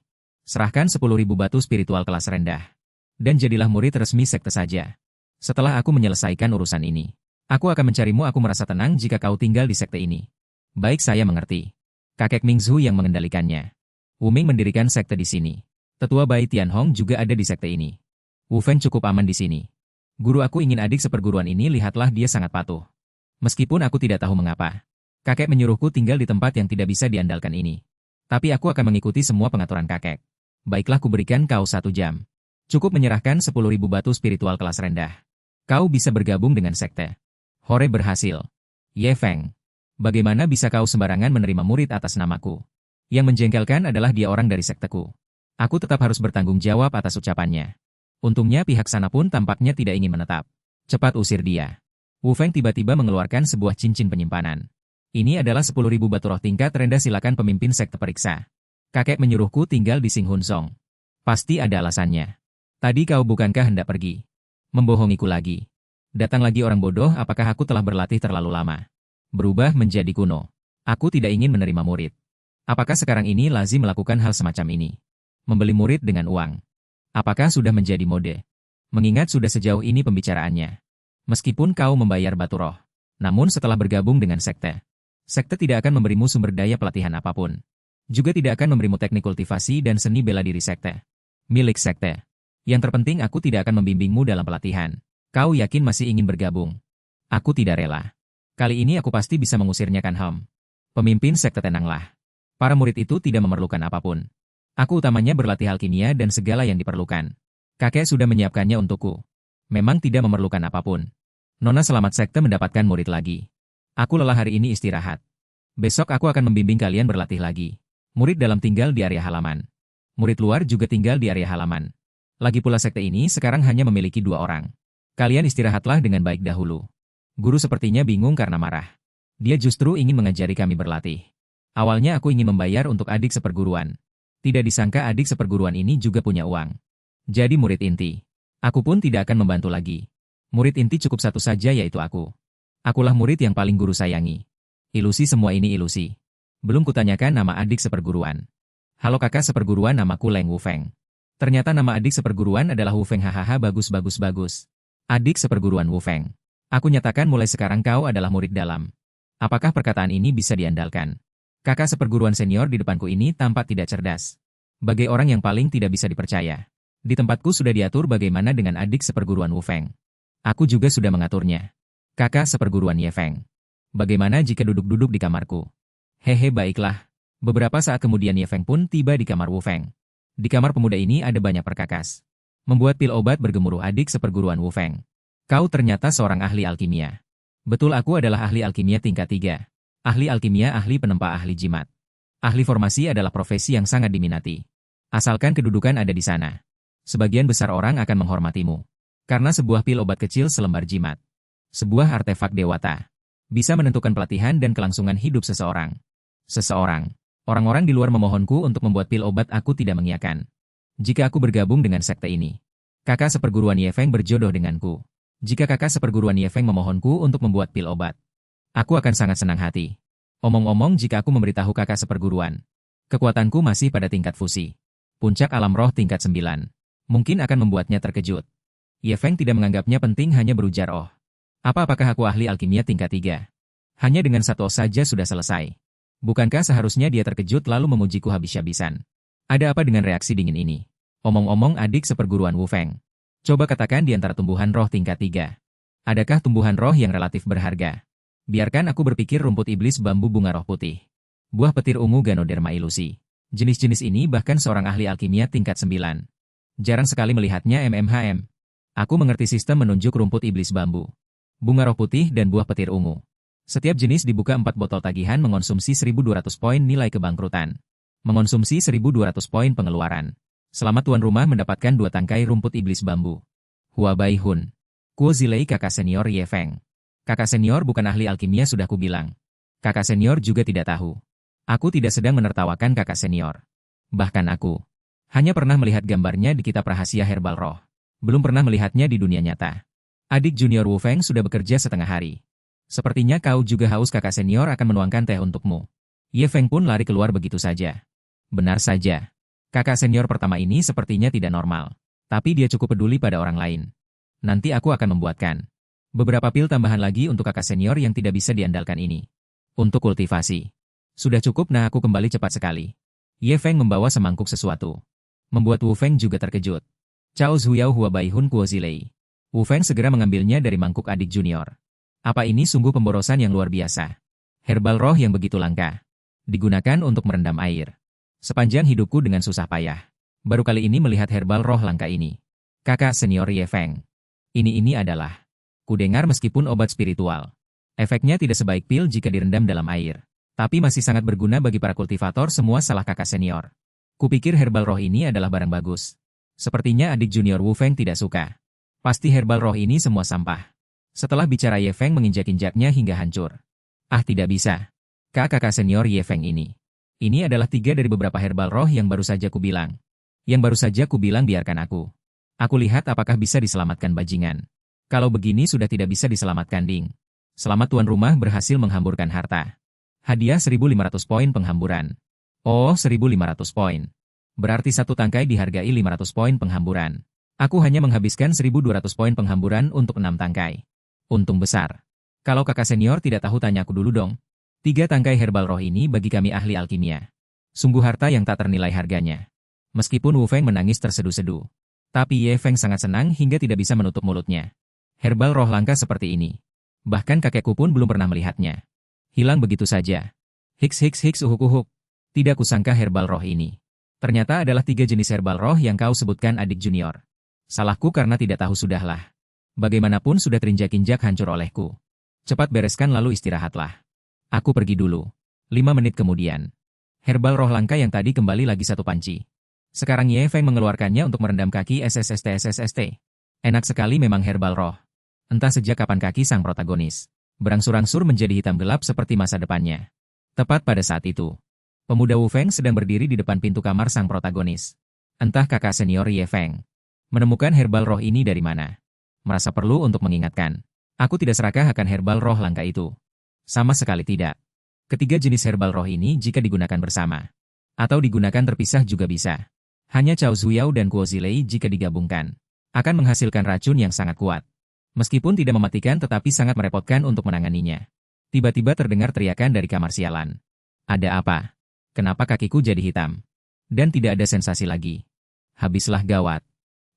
Serahkan 10.000 batu spiritual kelas rendah. Dan jadilah murid resmi sekte saja. Setelah aku menyelesaikan urusan ini, aku akan mencarimu. Aku merasa tenang jika kau tinggal di sekte ini. Baik, saya mengerti. Kakek Mingzhu yang mengendalikannya. Wu Ming mendirikan sekte di sini. Tetua Bai Tianhong juga ada di sekte ini. Wu Feng cukup aman di sini. Guru aku ingin adik seperguruan ini, lihatlah dia sangat patuh. Meskipun aku tidak tahu mengapa. Kakek menyuruhku tinggal di tempat yang tidak bisa diandalkan ini. Tapi aku akan mengikuti semua pengaturan kakek. Baiklah, kuberikan kau 1 jam. Cukup menyerahkan 10.000 batu spiritual kelas rendah. Kau bisa bergabung dengan sekte. Hore, berhasil. Ye Feng. Bagaimana bisa kau sembarangan menerima murid atas namaku? Yang menjengkelkan adalah dia orang dari sekteku. Aku tetap harus bertanggung jawab atas ucapannya. Untungnya pihak sana pun tampaknya tidak ingin menetap. Cepat usir dia. Wu Feng tiba-tiba mengeluarkan sebuah cincin penyimpanan. Ini adalah 10.000 batu roh tingkat rendah, silakan pemimpin sekte periksa. Kakek menyuruhku tinggal di Singhun Song. Pasti ada alasannya. Tadi kau bukankah hendak pergi? Membohongiku lagi. Datang lagi orang bodoh, apakah aku telah berlatih terlalu lama? Berubah menjadi kuno. Aku tidak ingin menerima murid. Apakah sekarang ini lazim melakukan hal semacam ini? Membeli murid dengan uang. Apakah sudah menjadi mode? Mengingat sudah sejauh ini pembicaraannya. Meskipun kau membayar batu roh, namun setelah bergabung dengan sekte, sekte tidak akan memberimu sumber daya pelatihan apapun. Juga tidak akan memberimu teknik kultivasi dan seni bela diri sekte. Milik sekte. Yang terpenting, aku tidak akan membimbingmu dalam pelatihan. Kau yakin masih ingin bergabung? Aku tidak rela. Kali ini aku pasti bisa mengusirnya, kan Ham? Pemimpin sekte, tenanglah. Para murid itu tidak memerlukan apapun. Aku utamanya berlatih alkimia dan segala yang diperlukan. Kakek sudah menyiapkannya untukku. Memang tidak memerlukan apapun. Nona selamat sekte mendapatkan murid lagi. Aku lelah hari ini, istirahat. Besok aku akan membimbing kalian berlatih lagi. Murid dalam tinggal di area halaman. Murid luar juga tinggal di area halaman. Lagi pula sekte ini sekarang hanya memiliki 2 orang. Kalian istirahatlah dengan baik dahulu. Guru sepertinya bingung karena marah. Dia justru ingin mengajari kami berlatih. Awalnya aku ingin membayar untuk adik seperguruan. Tidak disangka adik seperguruan ini juga punya uang. Jadi murid inti. Aku pun tidak akan membantu lagi. Murid inti cukup 1 saja, yaitu aku. Akulah murid yang paling guru sayangi. Ilusi, semua ini ilusi. Belum kutanyakan nama adik seperguruan. Halo kakak seperguruan, namaku Leng Wu Feng. Ternyata nama adik seperguruan adalah Wu Feng, hahaha, bagus. Adik seperguruan Wu Feng. Aku nyatakan mulai sekarang kau adalah murid dalam. Apakah perkataan ini bisa diandalkan? Kakak seperguruan senior di depanku ini tampak tidak cerdas. Bagai orang yang paling tidak bisa dipercaya. Di tempatku sudah diatur bagaimana dengan adik seperguruan Wu Feng. Aku juga sudah mengaturnya. Kakak seperguruan Ye Feng. Bagaimana jika duduk-duduk di kamarku? Hehe, baiklah. Beberapa saat kemudian Ye Feng pun tiba di kamar Wu Feng. Di kamar pemuda ini ada banyak perkakas. Membuat pil obat bergemuruh, adik seperguruan Wu Feng. Kau ternyata seorang ahli alkimia. Betul, aku adalah ahli alkimia tingkat 3. Ahli alkimia, ahli penempa, ahli jimat. Ahli formasi adalah profesi yang sangat diminati. Asalkan kedudukan ada di sana. Sebagian besar orang akan menghormatimu. Karena sebuah pil obat kecil selembar jimat. Sebuah artefak dewata. Bisa menentukan pelatihan dan kelangsungan hidup seseorang. Orang-orang di luar memohonku untuk membuat pil obat, aku tidak mengiyakan. Jika aku bergabung dengan sekte ini, kakak seperguruan Ye Feng berjodoh denganku. Jika kakak seperguruan Ye Feng memohonku untuk membuat pil obat, aku akan sangat senang hati. Omong-omong, jika aku memberitahu kakak seperguruan, kekuatanku masih pada tingkat fusi. Puncak alam roh tingkat 9. Mungkin akan membuatnya terkejut. Ye Feng tidak menganggapnya penting, hanya berujar, oh. Apakah aku ahli alkimia tingkat 3? Hanya dengan satu saja sudah selesai. Bukankah seharusnya dia terkejut lalu memujiku habis-habisan? Ada apa dengan reaksi dingin ini? Omong-omong, adik seperguruan Wu Feng. Coba katakan di antara tumbuhan roh tingkat 3. Adakah tumbuhan roh yang relatif berharga? Biarkan aku berpikir rumput iblis, bambu, bunga roh putih. Buah petir ungu, Ganoderma ilusi. Jenis-jenis ini bahkan seorang ahli alkimia tingkat 9. Jarang sekali melihatnya. Aku mengerti sistem menunjuk rumput iblis, bambu, bunga roh putih, dan buah petir ungu. Setiap jenis dibuka 4 botol tagihan mengonsumsi 1.200 poin nilai kebangkrutan. Mengonsumsi 1.200 poin pengeluaran. Selamat tuan rumah mendapatkan 2 tangkai rumput iblis bambu. Hua Bai Hun. Kuo Zilei, kakak senior Ye Feng. Kakak senior bukan ahli alkimia, sudah kubilang. Kakak senior juga tidak tahu. Aku tidak sedang menertawakan kakak senior. Bahkan aku hanya pernah melihat gambarnya di kitab rahasia herbal roh. Belum pernah melihatnya di dunia nyata. Adik junior Wu Feng sudah bekerja setengah hari. Sepertinya kau juga haus, kakak senior akan menuangkan teh untukmu. Ye Feng pun lari keluar begitu saja. Benar saja. Kakak senior pertama ini sepertinya tidak normal. Tapi dia cukup peduli pada orang lain. Nanti aku akan membuatkan beberapa pil tambahan lagi untuk kakak senior yang tidak bisa diandalkan ini. Untuk kultivasi. Sudah cukup. Nah, aku kembali cepat sekali. Ye Feng membawa semangkuk sesuatu. Membuat Wu Feng juga terkejut. Cao Zhuyao, Hua Bai Hun, Kuo Zilei. Wu Feng segera mengambilnya dari mangkuk adik junior. Apa ini sungguh pemborosan yang luar biasa. Herbal roh yang begitu langka. Digunakan untuk merendam air. Sepanjang hidupku dengan susah payah. Baru kali ini melihat herbal roh langka ini. Kakak senior Ye Feng. Ini adalah. Kudengar meskipun obat spiritual. Efeknya tidak sebaik pil jika direndam dalam air. Tapi masih sangat berguna bagi para kultivator. Semua salah kakak senior. Kupikir herbal roh ini adalah barang bagus. Sepertinya adik junior Wu Feng tidak suka. Pasti herbal roh ini semua sampah. Setelah bicara, Ye Feng menginjak-injaknya hingga hancur. Ah, tidak bisa. Kakak senior Ye Feng ini. Ini adalah 3 dari beberapa herbal roh yang baru saja kubilang. Biarkan aku. Aku lihat apakah bisa diselamatkan, bajingan. Kalau begini sudah tidak bisa diselamatkan, ding. Selamat tuan rumah berhasil menghamburkan harta. Hadiah 1.500 poin penghamburan. Oh, 1.500 poin. Berarti satu tangkai dihargai 500 poin penghamburan. Aku hanya menghabiskan 1.200 poin penghamburan untuk 6 tangkai. Untung besar. Kalau kakak senior tidak tahu, tanya aku dulu dong. 3 tangkai herbal roh ini bagi kami ahli alkimia. Sungguh harta yang tak ternilai harganya. Meskipun Wu Feng menangis terseduh-seduh. Tapi Ye Feng sangat senang hingga tidak bisa menutup mulutnya. Herbal roh langka seperti ini. Bahkan kakekku pun belum pernah melihatnya. Hilang begitu saja. Hiks uhuk. Tidak kusangka herbal roh ini. Ternyata adalah 3 jenis herbal roh yang kau sebutkan, adik junior. Salahku karena tidak tahu, sudahlah. Bagaimanapun sudah terinjak-injak hancur olehku. Cepat bereskan lalu istirahatlah. Aku pergi dulu. 5 menit kemudian. Herbal roh langka yang tadi kembali lagi 1 panci. Sekarang Ye Feng mengeluarkannya untuk merendam kaki SSST. Enak sekali memang herbal roh. Entah sejak kapan kaki sang protagonis berangsur-angsur menjadi hitam gelap seperti masa depannya. Tepat pada saat itu, pemuda Wu Feng sedang berdiri di depan pintu kamar sang protagonis. Entah kakak senior Ye Feng menemukan herbal roh ini dari mana. Merasa perlu untuk mengingatkan. Aku tidak serakah akan herbal roh langka itu. Sama sekali tidak. Ketiga jenis herbal roh ini jika digunakan bersama. Atau digunakan terpisah juga bisa. Hanya Cao Zhuyao dan Kuo Zilei jika digabungkan. Akan menghasilkan racun yang sangat kuat. Meskipun tidak mematikan tetapi sangat merepotkan untuk menanganinya. Tiba-tiba terdengar teriakan dari kamar sialan. Ada apa? Kenapa kakiku jadi hitam? Dan tidak ada sensasi lagi. Habislah gawat.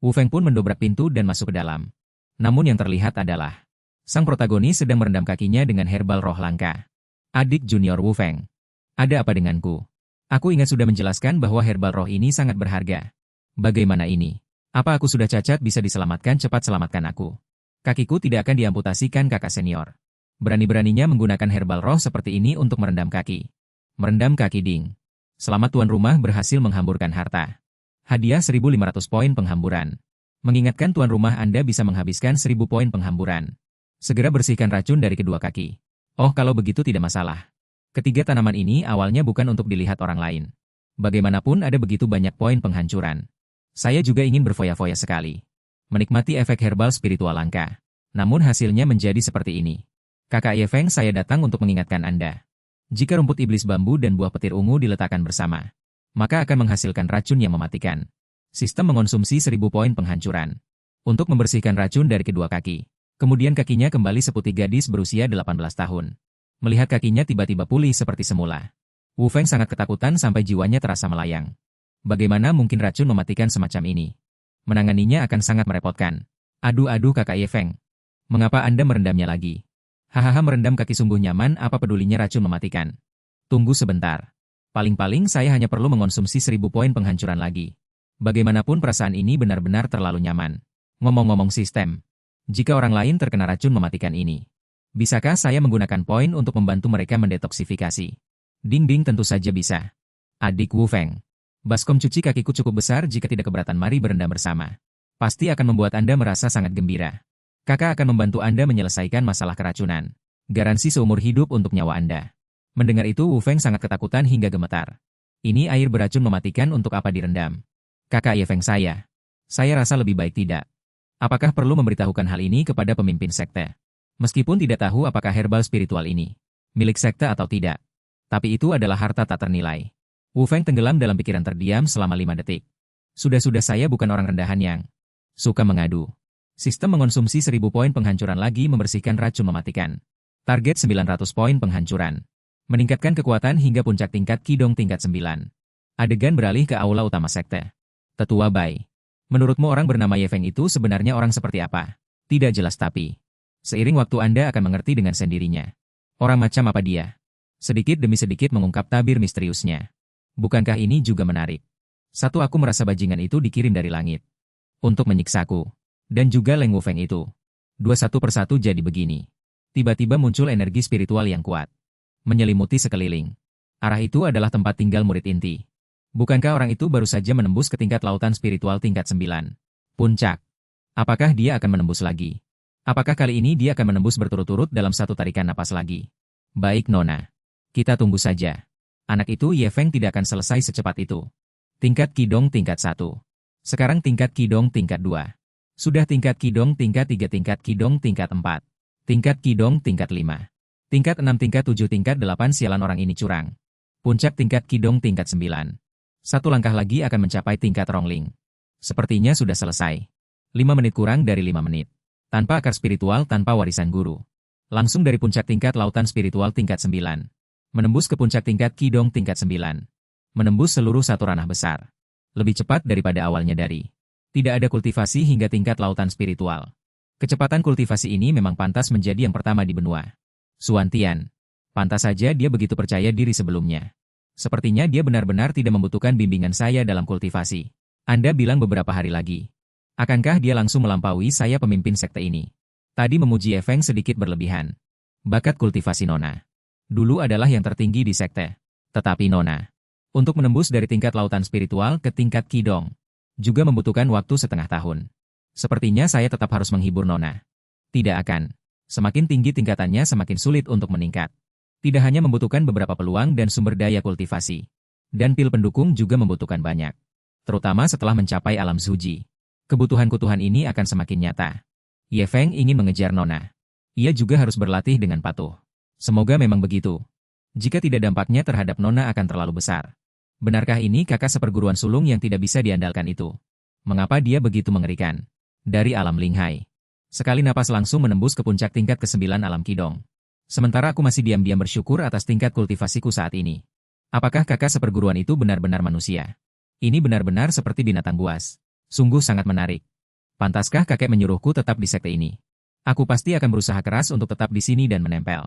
Wu Feng pun mendobrak pintu dan masuk ke dalam. Namun yang terlihat adalah sang protagonis sedang merendam kakinya dengan herbal roh langka. Adik junior Wu Feng. Ada apa denganku? Aku ingat sudah menjelaskan bahwa herbal roh ini sangat berharga. Bagaimana ini? Apa aku sudah cacat? Bisa diselamatkan, cepat selamatkan aku. Kakiku tidak akan diamputasikan, kakak senior. Berani-beraninya menggunakan herbal roh seperti ini untuk merendam kaki. Merendam kaki Ding. Selamat tuan rumah berhasil menghamburkan harta. Hadiah 1.500 poin penghamburan. Mengingatkan tuan rumah Anda bisa menghabiskan 1.000 poin penghamburan. Segera bersihkan racun dari kedua kaki. Oh, kalau begitu tidak masalah. Ketiga tanaman ini awalnya bukan untuk dilihat orang lain. Bagaimanapun ada begitu banyak poin penghancuran. Saya juga ingin berfoya-foya sekali. Menikmati efek herbal spiritual langka. Namun hasilnya menjadi seperti ini. Kakak Ye Feng, saya datang untuk mengingatkan Anda. Jika rumput iblis bambu dan buah petir ungu diletakkan bersama, maka akan menghasilkan racun yang mematikan. Sistem mengonsumsi 1.000 poin penghancuran. Untuk membersihkan racun dari kedua kaki. Kemudian kakinya kembali seputih gadis berusia 18 tahun. Melihat kakinya tiba-tiba pulih seperti semula. Wu Feng sangat ketakutan sampai jiwanya terasa melayang. Bagaimana mungkin racun mematikan semacam ini? Menanganinya akan sangat merepotkan. Aduh kakak Ye Feng. Mengapa Anda merendamnya lagi? Hahaha, merendam kaki sungguh nyaman, apa pedulinya racun mematikan? Tunggu sebentar. Paling-paling saya hanya perlu mengonsumsi 1.000 poin penghancuran lagi. Bagaimanapun perasaan ini benar-benar terlalu nyaman. Ngomong-ngomong sistem. Jika orang lain terkena racun mematikan ini, bisakah saya menggunakan poin untuk membantu mereka mendetoksifikasi? Ding, tentu saja bisa. Adik Wu Feng. Baskom cuci kakiku cukup besar, jika tidak keberatan mari berendam bersama. Pasti akan membuat Anda merasa sangat gembira. Kakak akan membantu Anda menyelesaikan masalah keracunan. Garansi seumur hidup untuk nyawa Anda. Mendengar itu Wu Feng sangat ketakutan hingga gemetar. Ini air beracun mematikan, untuk apa direndam? Kakak Ye Feng, saya rasa lebih baik tidak. Apakah perlu memberitahukan hal ini kepada pemimpin sekte? Meskipun tidak tahu apakah herbal spiritual ini milik sekte atau tidak. Tapi itu adalah harta tak ternilai. Wu Feng tenggelam dalam pikiran terdiam selama 5 detik. Sudah saya bukan orang rendahan yang suka mengadu. Sistem mengonsumsi 1.000 poin penghancuran lagi membersihkan racun mematikan. Target 900 poin penghancuran. Meningkatkan kekuatan hingga puncak tingkat Qidong tingkat 9. Adegan beralih ke aula utama sekte. Tetua Bai. Menurutmu orang bernama Ye Feng itu sebenarnya orang seperti apa? Tidak jelas, tapi seiring waktu Anda akan mengerti dengan sendirinya. Orang macam apa dia? Sedikit demi sedikit mengungkap tabir misteriusnya. Bukankah ini juga menarik? Satu, aku merasa bajingan itu dikirim dari langit untuk menyiksaku. Dan juga Leng Wu Feng itu. Dua, satu persatu jadi begini. Tiba-tiba muncul energi spiritual yang kuat. Menyelimuti sekeliling. Arah itu adalah tempat tinggal murid inti. Bukankah orang itu baru saja menembus ke tingkat lautan spiritual tingkat 9? Puncak. Apakah dia akan menembus lagi? Apakah kali ini dia akan menembus berturut-turut dalam satu tarikan napas lagi? Baik Nona. Kita tunggu saja. Anak itu Ye Feng tidak akan selesai secepat itu. Tingkat Qidong tingkat 1. Sekarang tingkat Qidong tingkat 2. Sudah tingkat Qidong tingkat 3, tingkat Qidong tingkat 4. Tingkat Qidong tingkat 5. Tingkat 6, tingkat 7, tingkat 8, sialan orang ini curang. Puncak tingkat Qidong tingkat 9. Satu langkah lagi akan mencapai tingkat Rongling. Sepertinya sudah selesai. 5 menit kurang dari 5 menit. Tanpa akar spiritual, tanpa warisan guru. Langsung dari puncak tingkat lautan spiritual tingkat 9. Menembus ke puncak tingkat Qidong tingkat 9. Menembus seluruh satu ranah besar. Lebih cepat daripada awalnya dari. Tidak ada kultivasi hingga tingkat lautan spiritual. Kecepatan kultivasi ini memang pantas menjadi yang pertama di benua Suantian. Pantas saja dia begitu percaya diri sebelumnya. Sepertinya dia benar-benar tidak membutuhkan bimbingan saya dalam kultivasi. Anda bilang beberapa hari lagi. Akankah dia langsung melampaui saya pemimpin sekte ini? Tadi memuji Ye Feng sedikit berlebihan. Bakat kultivasi Nona dulu adalah yang tertinggi di sekte. Tetapi Nona, untuk menembus dari tingkat lautan spiritual ke tingkat Qidong, juga membutuhkan waktu setengah tahun. Sepertinya saya tetap harus menghibur Nona. Tidak akan. Semakin tinggi tingkatannya semakin sulit untuk meningkat. Tidak hanya membutuhkan beberapa peluang dan sumber daya kultivasi. Dan pil pendukung juga membutuhkan banyak. Terutama setelah mencapai alam suci. Kebutuhan-kebutuhan ini akan semakin nyata. Ye Feng ingin mengejar Nona. Ia juga harus berlatih dengan patuh. Semoga memang begitu. Jika tidak, dampaknya terhadap Nona akan terlalu besar. Benarkah ini kakak seperguruan sulung yang tidak bisa diandalkan itu? Mengapa dia begitu mengerikan? Dari alam Linghai. Sekali napas langsung menembus ke puncak tingkat ke-9 alam Qidong. Sementara aku masih diam-diam bersyukur atas tingkat kultivasiku saat ini. Apakah kakak seperguruan itu benar-benar manusia? Ini benar-benar seperti binatang buas. Sungguh sangat menarik. Pantaskah kakek menyuruhku tetap di sekte ini? Aku pasti akan berusaha keras untuk tetap di sini dan menempel.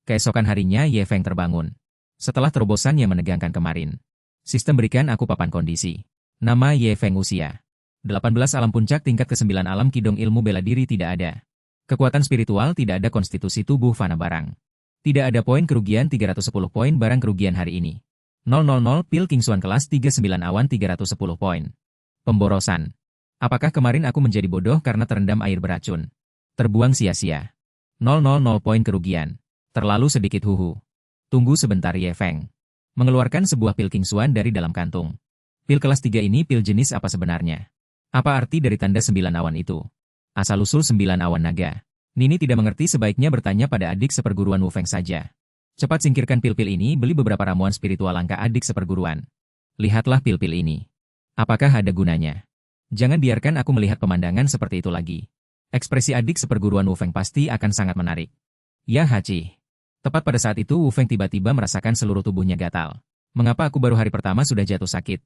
Keesokan harinya Ye Feng terbangun. Setelah terobosan yang menegangkan kemarin. Sistem berikan aku papan kondisi. Nama Ye Feng, usia 18, alam puncak tingkat ke-9 alam Qidong, ilmu bela diri tidak ada. Kekuatan spiritual tidak ada konstitusi tubuh fana barang. Tidak ada poin kerugian 310 poin barang kerugian hari ini. 000 pil King Xuan kelas 39 awan 310 poin. Pemborosan. Apakah kemarin aku menjadi bodoh karena terendam air beracun? Terbuang sia-sia. 000 poin kerugian. Terlalu sedikit huhu. Tunggu sebentar Ye Feng. Mengeluarkan sebuah pil King Xuan dari dalam kantung. Pil kelas 3 ini pil jenis apa sebenarnya? Apa arti dari tanda 9 awan itu? Asal-usul 9 awan naga. Nini tidak mengerti, sebaiknya bertanya pada adik seperguruan Wu Feng saja. Cepat singkirkan pil-pil ini, beli beberapa ramuan spiritual langka adik seperguruan. Lihatlah pil-pil ini. Apakah ada gunanya? Jangan biarkan aku melihat pemandangan seperti itu lagi. Ekspresi adik seperguruan Wu Feng pasti akan sangat menarik. Ya Haci. Tepat pada saat itu Wu Feng tiba-tiba merasakan seluruh tubuhnya gatal. Mengapa aku baru hari pertama sudah jatuh sakit?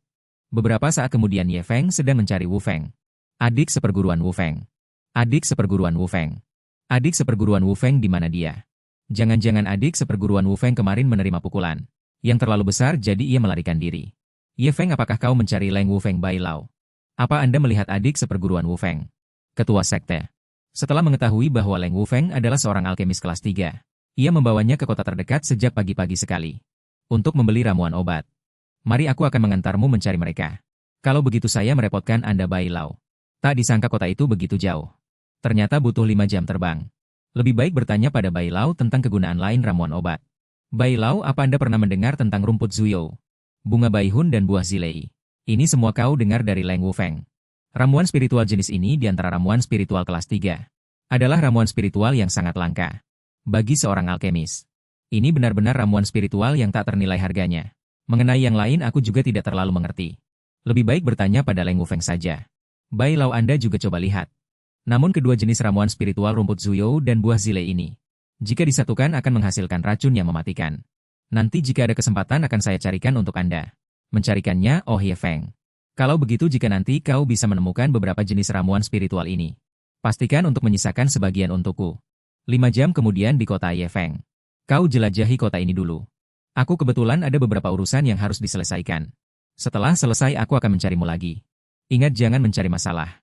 Beberapa saat kemudian Ye Feng sedang mencari Wu Feng. Adik seperguruan Wu Feng. Adik seperguruan Wu Feng. Adik seperguruan Wu Feng di mana dia? Jangan-jangan adik seperguruan Wu Feng kemarin menerima pukulan yang terlalu besar jadi ia melarikan diri. Ye Feng, apakah kau mencari Leng Wu Feng Bai Lao? Apa Anda melihat adik seperguruan Wu Feng? Ketua sekte. Setelah mengetahui bahwa Leng Wu Feng adalah seorang alkemis kelas 3, ia membawanya ke kota terdekat sejak pagi-pagi sekali untuk membeli ramuan obat. Mari aku akan mengantarmu mencari mereka. Kalau begitu saya merepotkan Anda Bai Lao. Tak disangka kota itu begitu jauh. Ternyata butuh 5 jam terbang. Lebih baik bertanya pada Bai Lao tentang kegunaan lain ramuan obat. Bai Lao, apa Anda pernah mendengar tentang rumput Zuyo, bunga Baihun dan buah Zilei? Ini semua kau dengar dari Leng Wu Feng. Ramuan spiritual jenis ini di antara ramuan spiritual kelas 3 adalah ramuan spiritual yang sangat langka bagi seorang alkemis. Ini benar-benar ramuan spiritual yang tak ternilai harganya. Mengenai yang lain aku juga tidak terlalu mengerti. Lebih baik bertanya pada Leng Wu Feng saja. Bai Lao, Anda juga coba lihat. Namun kedua jenis ramuan spiritual rumput Zuyo dan buah Zilei ini, jika disatukan akan menghasilkan racun yang mematikan. Nanti jika ada kesempatan akan saya carikan untuk Anda. Mencarikannya, oh Ye Feng. Kalau begitu jika nanti kau bisa menemukan beberapa jenis ramuan spiritual ini, pastikan untuk menyisakan sebagian untukku. 5 jam kemudian di kota Ye Feng. Kau jelajahi kota ini dulu. Aku kebetulan ada beberapa urusan yang harus diselesaikan. Setelah selesai aku akan mencarimu lagi. Ingat jangan mencari masalah.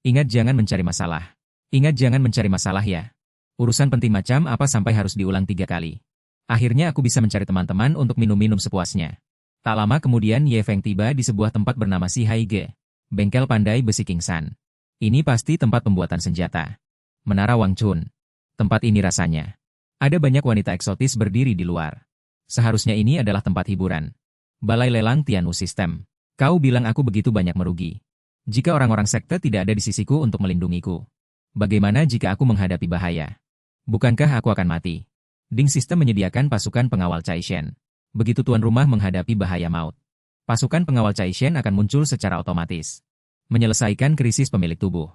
Ingat jangan mencari masalah. Ingat jangan mencari masalah ya. Urusan penting macam apa sampai harus diulang 3 kali. Akhirnya aku bisa mencari teman-teman untuk minum-minum sepuasnya. Tak lama kemudian Ye Feng tiba di sebuah tempat bernama Si Haige, bengkel pandai besi King San. Ini pasti tempat pembuatan senjata. Menara Wang Chun. Tempat ini rasanya ada banyak wanita eksotis berdiri di luar. Seharusnya ini adalah tempat hiburan. Balai lelang Tianwu System. Kau bilang aku begitu banyak merugi. Jika orang-orang sekte tidak ada di sisiku untuk melindungiku, bagaimana jika aku menghadapi bahaya? Bukankah aku akan mati? Ding System menyediakan pasukan pengawal Cai Shen. Begitu tuan rumah menghadapi bahaya maut, pasukan pengawal Cai Shen akan muncul secara otomatis. Menyelesaikan krisis pemilik tubuh.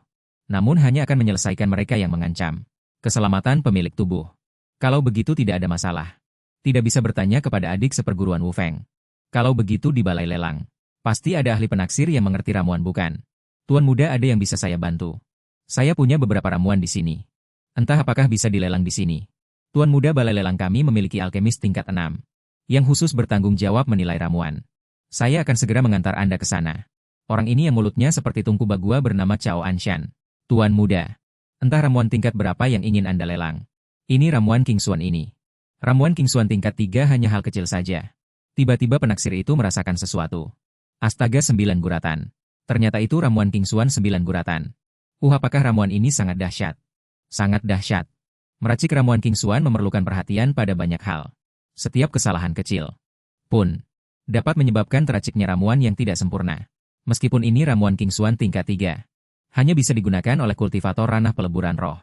Namun hanya akan menyelesaikan mereka yang mengancam keselamatan pemilik tubuh. Kalau begitu tidak ada masalah. Tidak bisa bertanya kepada adik seperguruan Wu Feng. Kalau begitu di balai lelang, pasti ada ahli penaksir yang mengerti ramuan bukan? Tuan muda, ada yang bisa saya bantu? Saya punya beberapa ramuan di sini. Entah apakah bisa dilelang di sini. Tuan muda, balai lelang kami memiliki alkemis tingkat 6. Yang khusus bertanggung jawab menilai ramuan. Saya akan segera mengantar Anda ke sana. Orang ini yang mulutnya seperti tungku bagua bernama Cao Anshan. Tuan muda, entah ramuan tingkat berapa yang ingin Anda lelang. Ini ramuan King Xuan ini. Ramuan King Xuan tingkat 3 hanya hal kecil saja. Tiba-tiba penaksir itu merasakan sesuatu. Astaga, 9 guratan. Ternyata itu ramuan King Xuan 9 guratan. Apakah ramuan ini sangat dahsyat? Sangat dahsyat. Meracik ramuan King Xuan memerlukan perhatian pada banyak hal. Setiap kesalahan kecil pun dapat menyebabkan teraciknya ramuan yang tidak sempurna. Meskipun ini ramuan King Xuan tingkat 3, hanya bisa digunakan oleh kultivator ranah peleburan roh,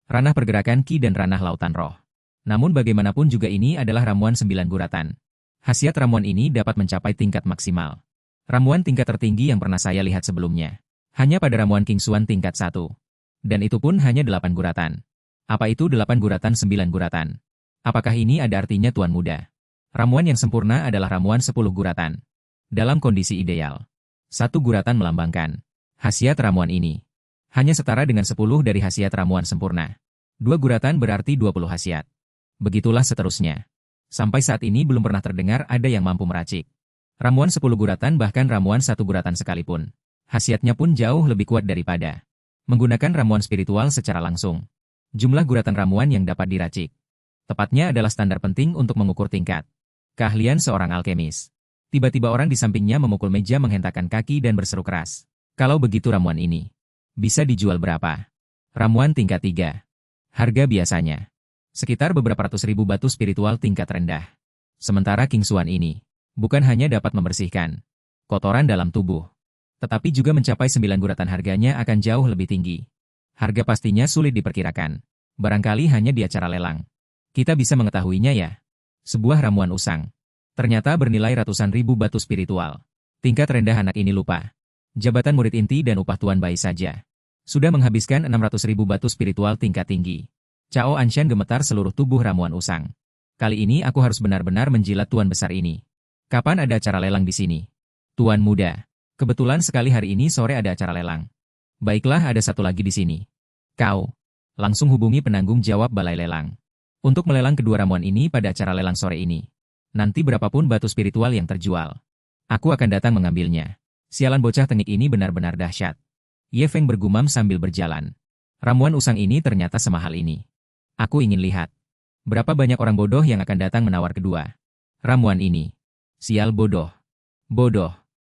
ranah pergerakan Qi dan ranah lautan roh. Namun bagaimanapun juga ini adalah ramuan 9 guratan. Khasiat ramuan ini dapat mencapai tingkat maksimal. Ramuan tingkat tertinggi yang pernah saya lihat sebelumnya hanya pada ramuan King Xuan tingkat 1. Dan itu pun hanya 8 guratan. Apa itu 8 guratan 9 guratan? Apakah ini ada artinya tuan muda? Ramuan yang sempurna adalah ramuan 10 guratan. Dalam kondisi ideal, 1 guratan melambangkan khasiat ramuan ini. Hanya setara dengan 10 dari khasiat ramuan sempurna. 2 guratan berarti 20 khasiat. Begitulah seterusnya. Sampai saat ini belum pernah terdengar ada yang mampu meracik ramuan 10 guratan, bahkan ramuan 1 guratan sekalipun. Khasiatnya pun jauh lebih kuat daripada menggunakan ramuan spiritual secara langsung. Jumlah guratan ramuan yang dapat diracik. Tepatnya adalah standar penting untuk mengukur tingkat keahlian seorang alkemis. Tiba-tiba orang di sampingnya memukul meja menghentakkan kaki dan berseru keras. Kalau begitu ramuan ini bisa dijual berapa? Ramuan tingkat 3. Harga biasanya sekitar beberapa ratus ribu batu spiritual tingkat rendah. Sementara King Xuan ini bukan hanya dapat membersihkan kotoran dalam tubuh, tetapi juga mencapai 9 guratan harganya akan jauh lebih tinggi. Harga pastinya sulit diperkirakan. Barangkali hanya di acara lelang kita bisa mengetahuinya ya. Sebuah ramuan usang. Ternyata bernilai ratusan ribu batu spiritual. Tingkat rendah anak ini lupa. Jabatan murid inti dan upah tuan bayi saja sudah menghabiskan 600 ribu batu spiritual tingkat tinggi. Cao Anshan gemetar seluruh tubuh ramuan usang. Kali ini aku harus benar-benar menjilat tuan besar ini. Kapan ada acara lelang di sini? Tuan muda. Kebetulan sekali hari ini sore ada acara lelang. Baiklah, ada satu lagi di sini. Kau langsung hubungi penanggung jawab balai lelang untuk melelang kedua ramuan ini pada acara lelang sore ini. Nanti berapapun batu spiritual yang terjual, aku akan datang mengambilnya. Sialan bocah tengik ini benar-benar dahsyat. Ye Feng bergumam sambil berjalan. Ramuan usang ini ternyata semahal ini. Aku ingin lihat berapa banyak orang bodoh yang akan datang menawar kedua ramuan ini. Sial bodoh. Bodoh.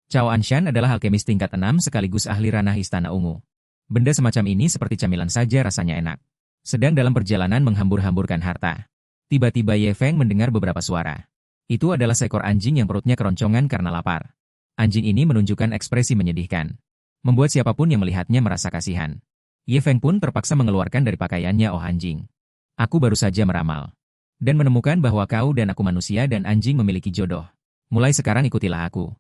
Cao Anshan adalah alkemis tingkat 6 sekaligus ahli ranah Istana Ungu. Benda semacam ini seperti camilan saja rasanya enak. Sedang dalam perjalanan menghambur-hamburkan harta. Tiba-tiba Ye Feng mendengar beberapa suara. Itu adalah seekor anjing yang perutnya keroncongan karena lapar. Anjing ini menunjukkan ekspresi menyedihkan, membuat siapapun yang melihatnya merasa kasihan. Ye Feng pun terpaksa mengeluarkan dari pakaiannya anjing. Aku baru saja meramal dan menemukan bahwa kau dan aku manusia dan anjing memiliki jodoh. Mulai sekarang ikutilah aku.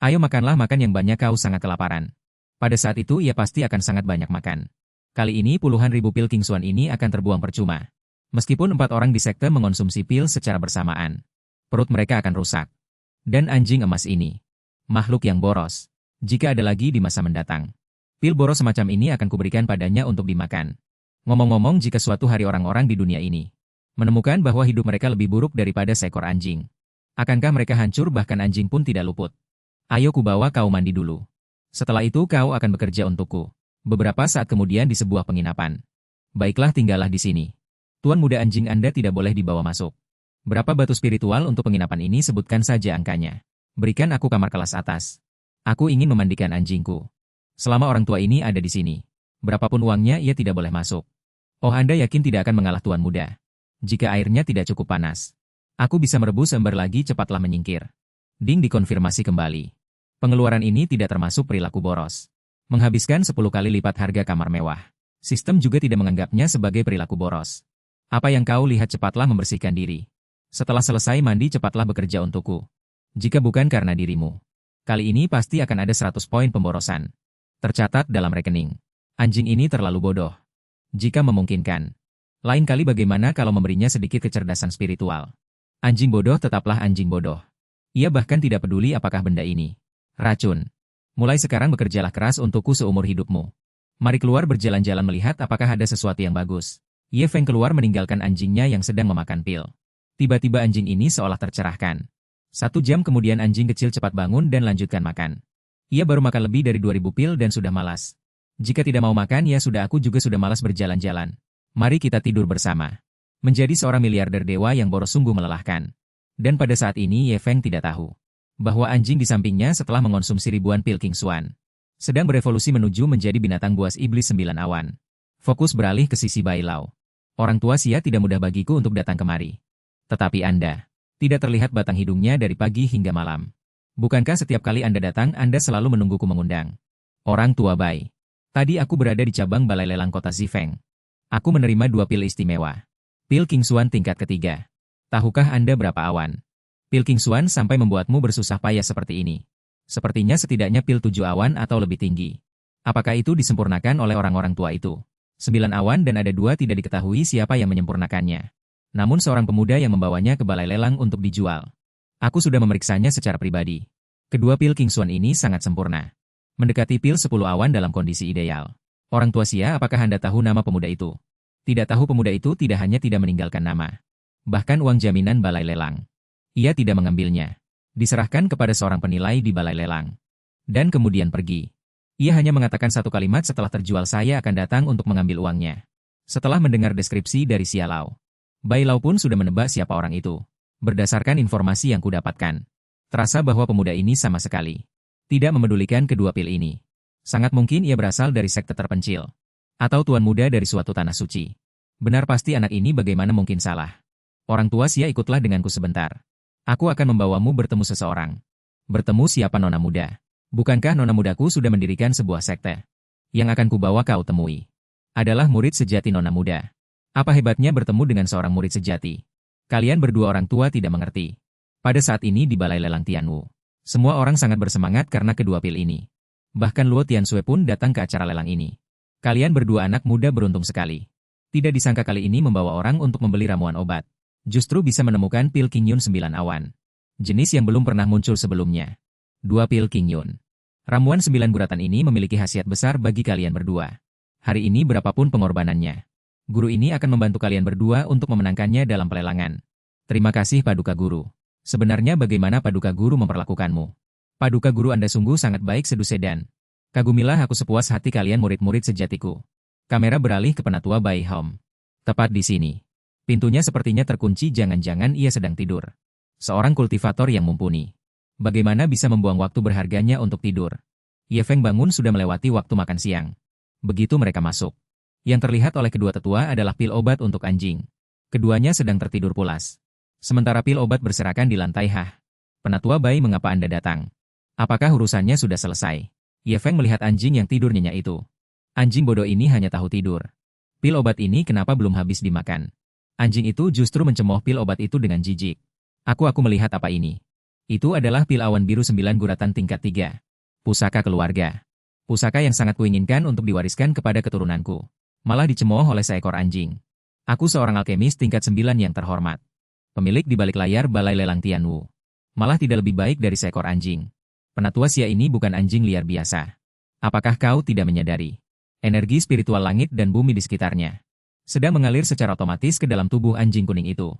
Ayo makanlah makan yang banyak, kau sangat kelaparan. Pada saat itu ia pasti akan sangat banyak makan. Kali ini puluhan ribu pil King Xuan ini akan terbuang percuma. Meskipun 4 orang di sekte mengonsumsi pil secara bersamaan, perut mereka akan rusak. Dan anjing emas ini, makhluk yang boros. Jika ada lagi di masa mendatang, pil boros semacam ini akan kuberikan padanya untuk dimakan. Ngomong-ngomong, jika suatu hari orang-orang di dunia ini menemukan bahwa hidup mereka lebih buruk daripada seekor anjing, akankah mereka hancur bahkan anjing pun tidak luput? Ayo kubawa kau mandi dulu. Setelah itu kau akan bekerja untukku. Beberapa saat kemudian di sebuah penginapan. Baiklah, tinggallah di sini. Tuan muda, anjing Anda tidak boleh dibawa masuk. Berapa batu spiritual untuk penginapan ini? Sebutkan saja angkanya. Berikan aku kamar kelas atas. Aku ingin memandikan anjingku. Selama orang tua ini ada di sini, berapapun uangnya ia tidak boleh masuk. Oh, Anda yakin tidak akan mengalah tuan muda? Jika airnya tidak cukup panas, aku bisa merebus ember lagi, cepatlah menyingkir. Ding dikonfirmasi kembali. Pengeluaran ini tidak termasuk perilaku boros. Menghabiskan 10 kali lipat harga kamar mewah. Sistem juga tidak menganggapnya sebagai perilaku boros. Apa yang kau lihat? Cepatlah membersihkan diri. Setelah selesai mandi cepatlah bekerja untukku. Jika bukan karena dirimu, kali ini pasti akan ada 100 poin pemborosan tercatat dalam rekening. Anjing ini terlalu bodoh. Jika memungkinkan, lain kali bagaimana kalau memberinya sedikit kecerdasan spiritual? Anjing bodoh tetaplah anjing bodoh. Ia bahkan tidak peduli apakah benda ini racun. Mulai sekarang bekerjalah keras untukku seumur hidupmu. Mari keluar berjalan-jalan melihat apakah ada sesuatu yang bagus. Ye Feng keluar meninggalkan anjingnya yang sedang memakan pil. Tiba-tiba anjing ini seolah tercerahkan. 1 jam kemudian anjing kecil cepat bangun dan lanjutkan makan. Ia baru makan lebih dari 2000 pil dan sudah malas. Jika tidak mau makan ya sudah, aku juga sudah malas berjalan-jalan. Mari kita tidur bersama. Menjadi seorang miliarder dewa yang boros sungguh melelahkan. Dan pada saat ini Ye Feng tidak tahu bahwa anjing di sampingnya setelah mengonsumsi ribuan pil King Xuan sedang berevolusi menuju menjadi binatang buas iblis 9 awan. Fokus beralih ke sisi Bai Lao. Orang tua Sia tidak mudah bagiku untuk datang kemari. Tetapi Anda tidak terlihat batang hidungnya dari pagi hingga malam. Bukankah setiap kali Anda datang Anda selalu menungguku mengundang? Orang tua Bai. Tadi aku berada di cabang balai lelang kota Zifeng. Aku menerima 2 pil istimewa. Pil King Xuan tingkat ketiga. Tahukah Anda berapa awan pil King Xuan sampai membuatmu bersusah payah seperti ini? Sepertinya setidaknya pil 7 awan atau lebih tinggi. Apakah itu disempurnakan oleh orang-orang tua itu? 9 awan dan ada 2 tidak diketahui siapa yang menyempurnakannya. Namun seorang pemuda yang membawanya ke balai lelang untuk dijual. Aku sudah memeriksanya secara pribadi. Kedua pil King Xuan ini sangat sempurna. Mendekati pil 10 awan dalam kondisi ideal. Orang tua Sia, apakah Anda tahu nama pemuda itu? Tidak tahu. Pemuda itu tidak hanya tidak meninggalkan nama, bahkan uang jaminan balai lelang. Ia tidak mengambilnya. Diserahkan kepada seorang penilai di balai lelang. Dan kemudian pergi. Ia hanya mengatakan 1 kalimat, setelah terjual saya akan datang untuk mengambil uangnya. Setelah mendengar deskripsi dari Xia Lao, Bai Lao pun sudah menebak siapa orang itu. Berdasarkan informasi yang kudapatkan, terasa bahwa pemuda ini sama sekali tidak memedulikan kedua pil ini. Sangat mungkin ia berasal dari sekte terpencil, atau tuan muda dari suatu tanah suci. Benar pasti anak ini bagaimana mungkin salah. Orang tua Xia, ikutlah denganku sebentar. Aku akan membawamu bertemu seseorang. Bertemu siapa, nona muda? Bukankah nona mudaku sudah mendirikan sebuah sekte? Yang akan kubawa kau temui adalah murid sejati nona muda. Apa hebatnya bertemu dengan seorang murid sejati? Kalian berdua orang tua tidak mengerti. Pada saat ini di balai lelang Tianwu, semua orang sangat bersemangat karena kedua pil ini. Bahkan Luo Tianxue pun datang ke acara lelang ini. Kalian berdua anak muda beruntung sekali. Tidak disangka kali ini membawa orang untuk membeli ramuan obat. Justru bisa menemukan pil Qingyun 9 awan. Jenis yang belum pernah muncul sebelumnya. 2 pil Qingyun. Ramuan 9 guratan ini memiliki khasiat besar bagi kalian berdua. Hari ini berapapun pengorbanannya, guru ini akan membantu kalian berdua untuk memenangkannya dalam pelelangan. Terima kasih Paduka Guru. Sebenarnya bagaimana Paduka Guru memperlakukanmu? Paduka Guru Anda sungguh sangat baik, Sedu Sedan. Kagumilah aku sepuas hati kalian murid-murid sejatiku. Kamera beralih ke Penatua Bai Hom. Tepat di sini. Pintunya sepertinya terkunci, jangan-jangan ia sedang tidur. Seorang kultivator yang mumpuni. Bagaimana bisa membuang waktu berharganya untuk tidur? Ye Feng bangun sudah melewati waktu makan siang. Begitu mereka masuk, yang terlihat oleh kedua tetua adalah pil obat untuk anjing. Keduanya sedang tertidur pulas. Sementara pil obat berserakan di lantai. Penatua Bai, mengapa Anda datang? Apakah urusannya sudah selesai? Ye Feng melihat anjing yang tidur nyenyak itu. Anjing bodoh ini hanya tahu tidur. Pil obat ini kenapa belum habis dimakan? Anjing itu justru mencemooh pil obat itu dengan jijik. Aku melihat apa ini? Itu adalah pil awan biru 9 guratan tingkat 3. Pusaka keluarga. Pusaka yang sangat kuinginkan untuk diwariskan kepada keturunanku. Malah dicemooh oleh seekor anjing. Aku seorang alkemis tingkat 9 yang terhormat. Pemilik di balik layar balai lelang Tianwu. Malah tidak lebih baik dari seekor anjing. Penatua Xia ini bukan anjing liar biasa. Apakah kau tidak menyadari? Energi spiritual langit dan bumi di sekitarnya sedang mengalir secara otomatis ke dalam tubuh anjing kuning itu.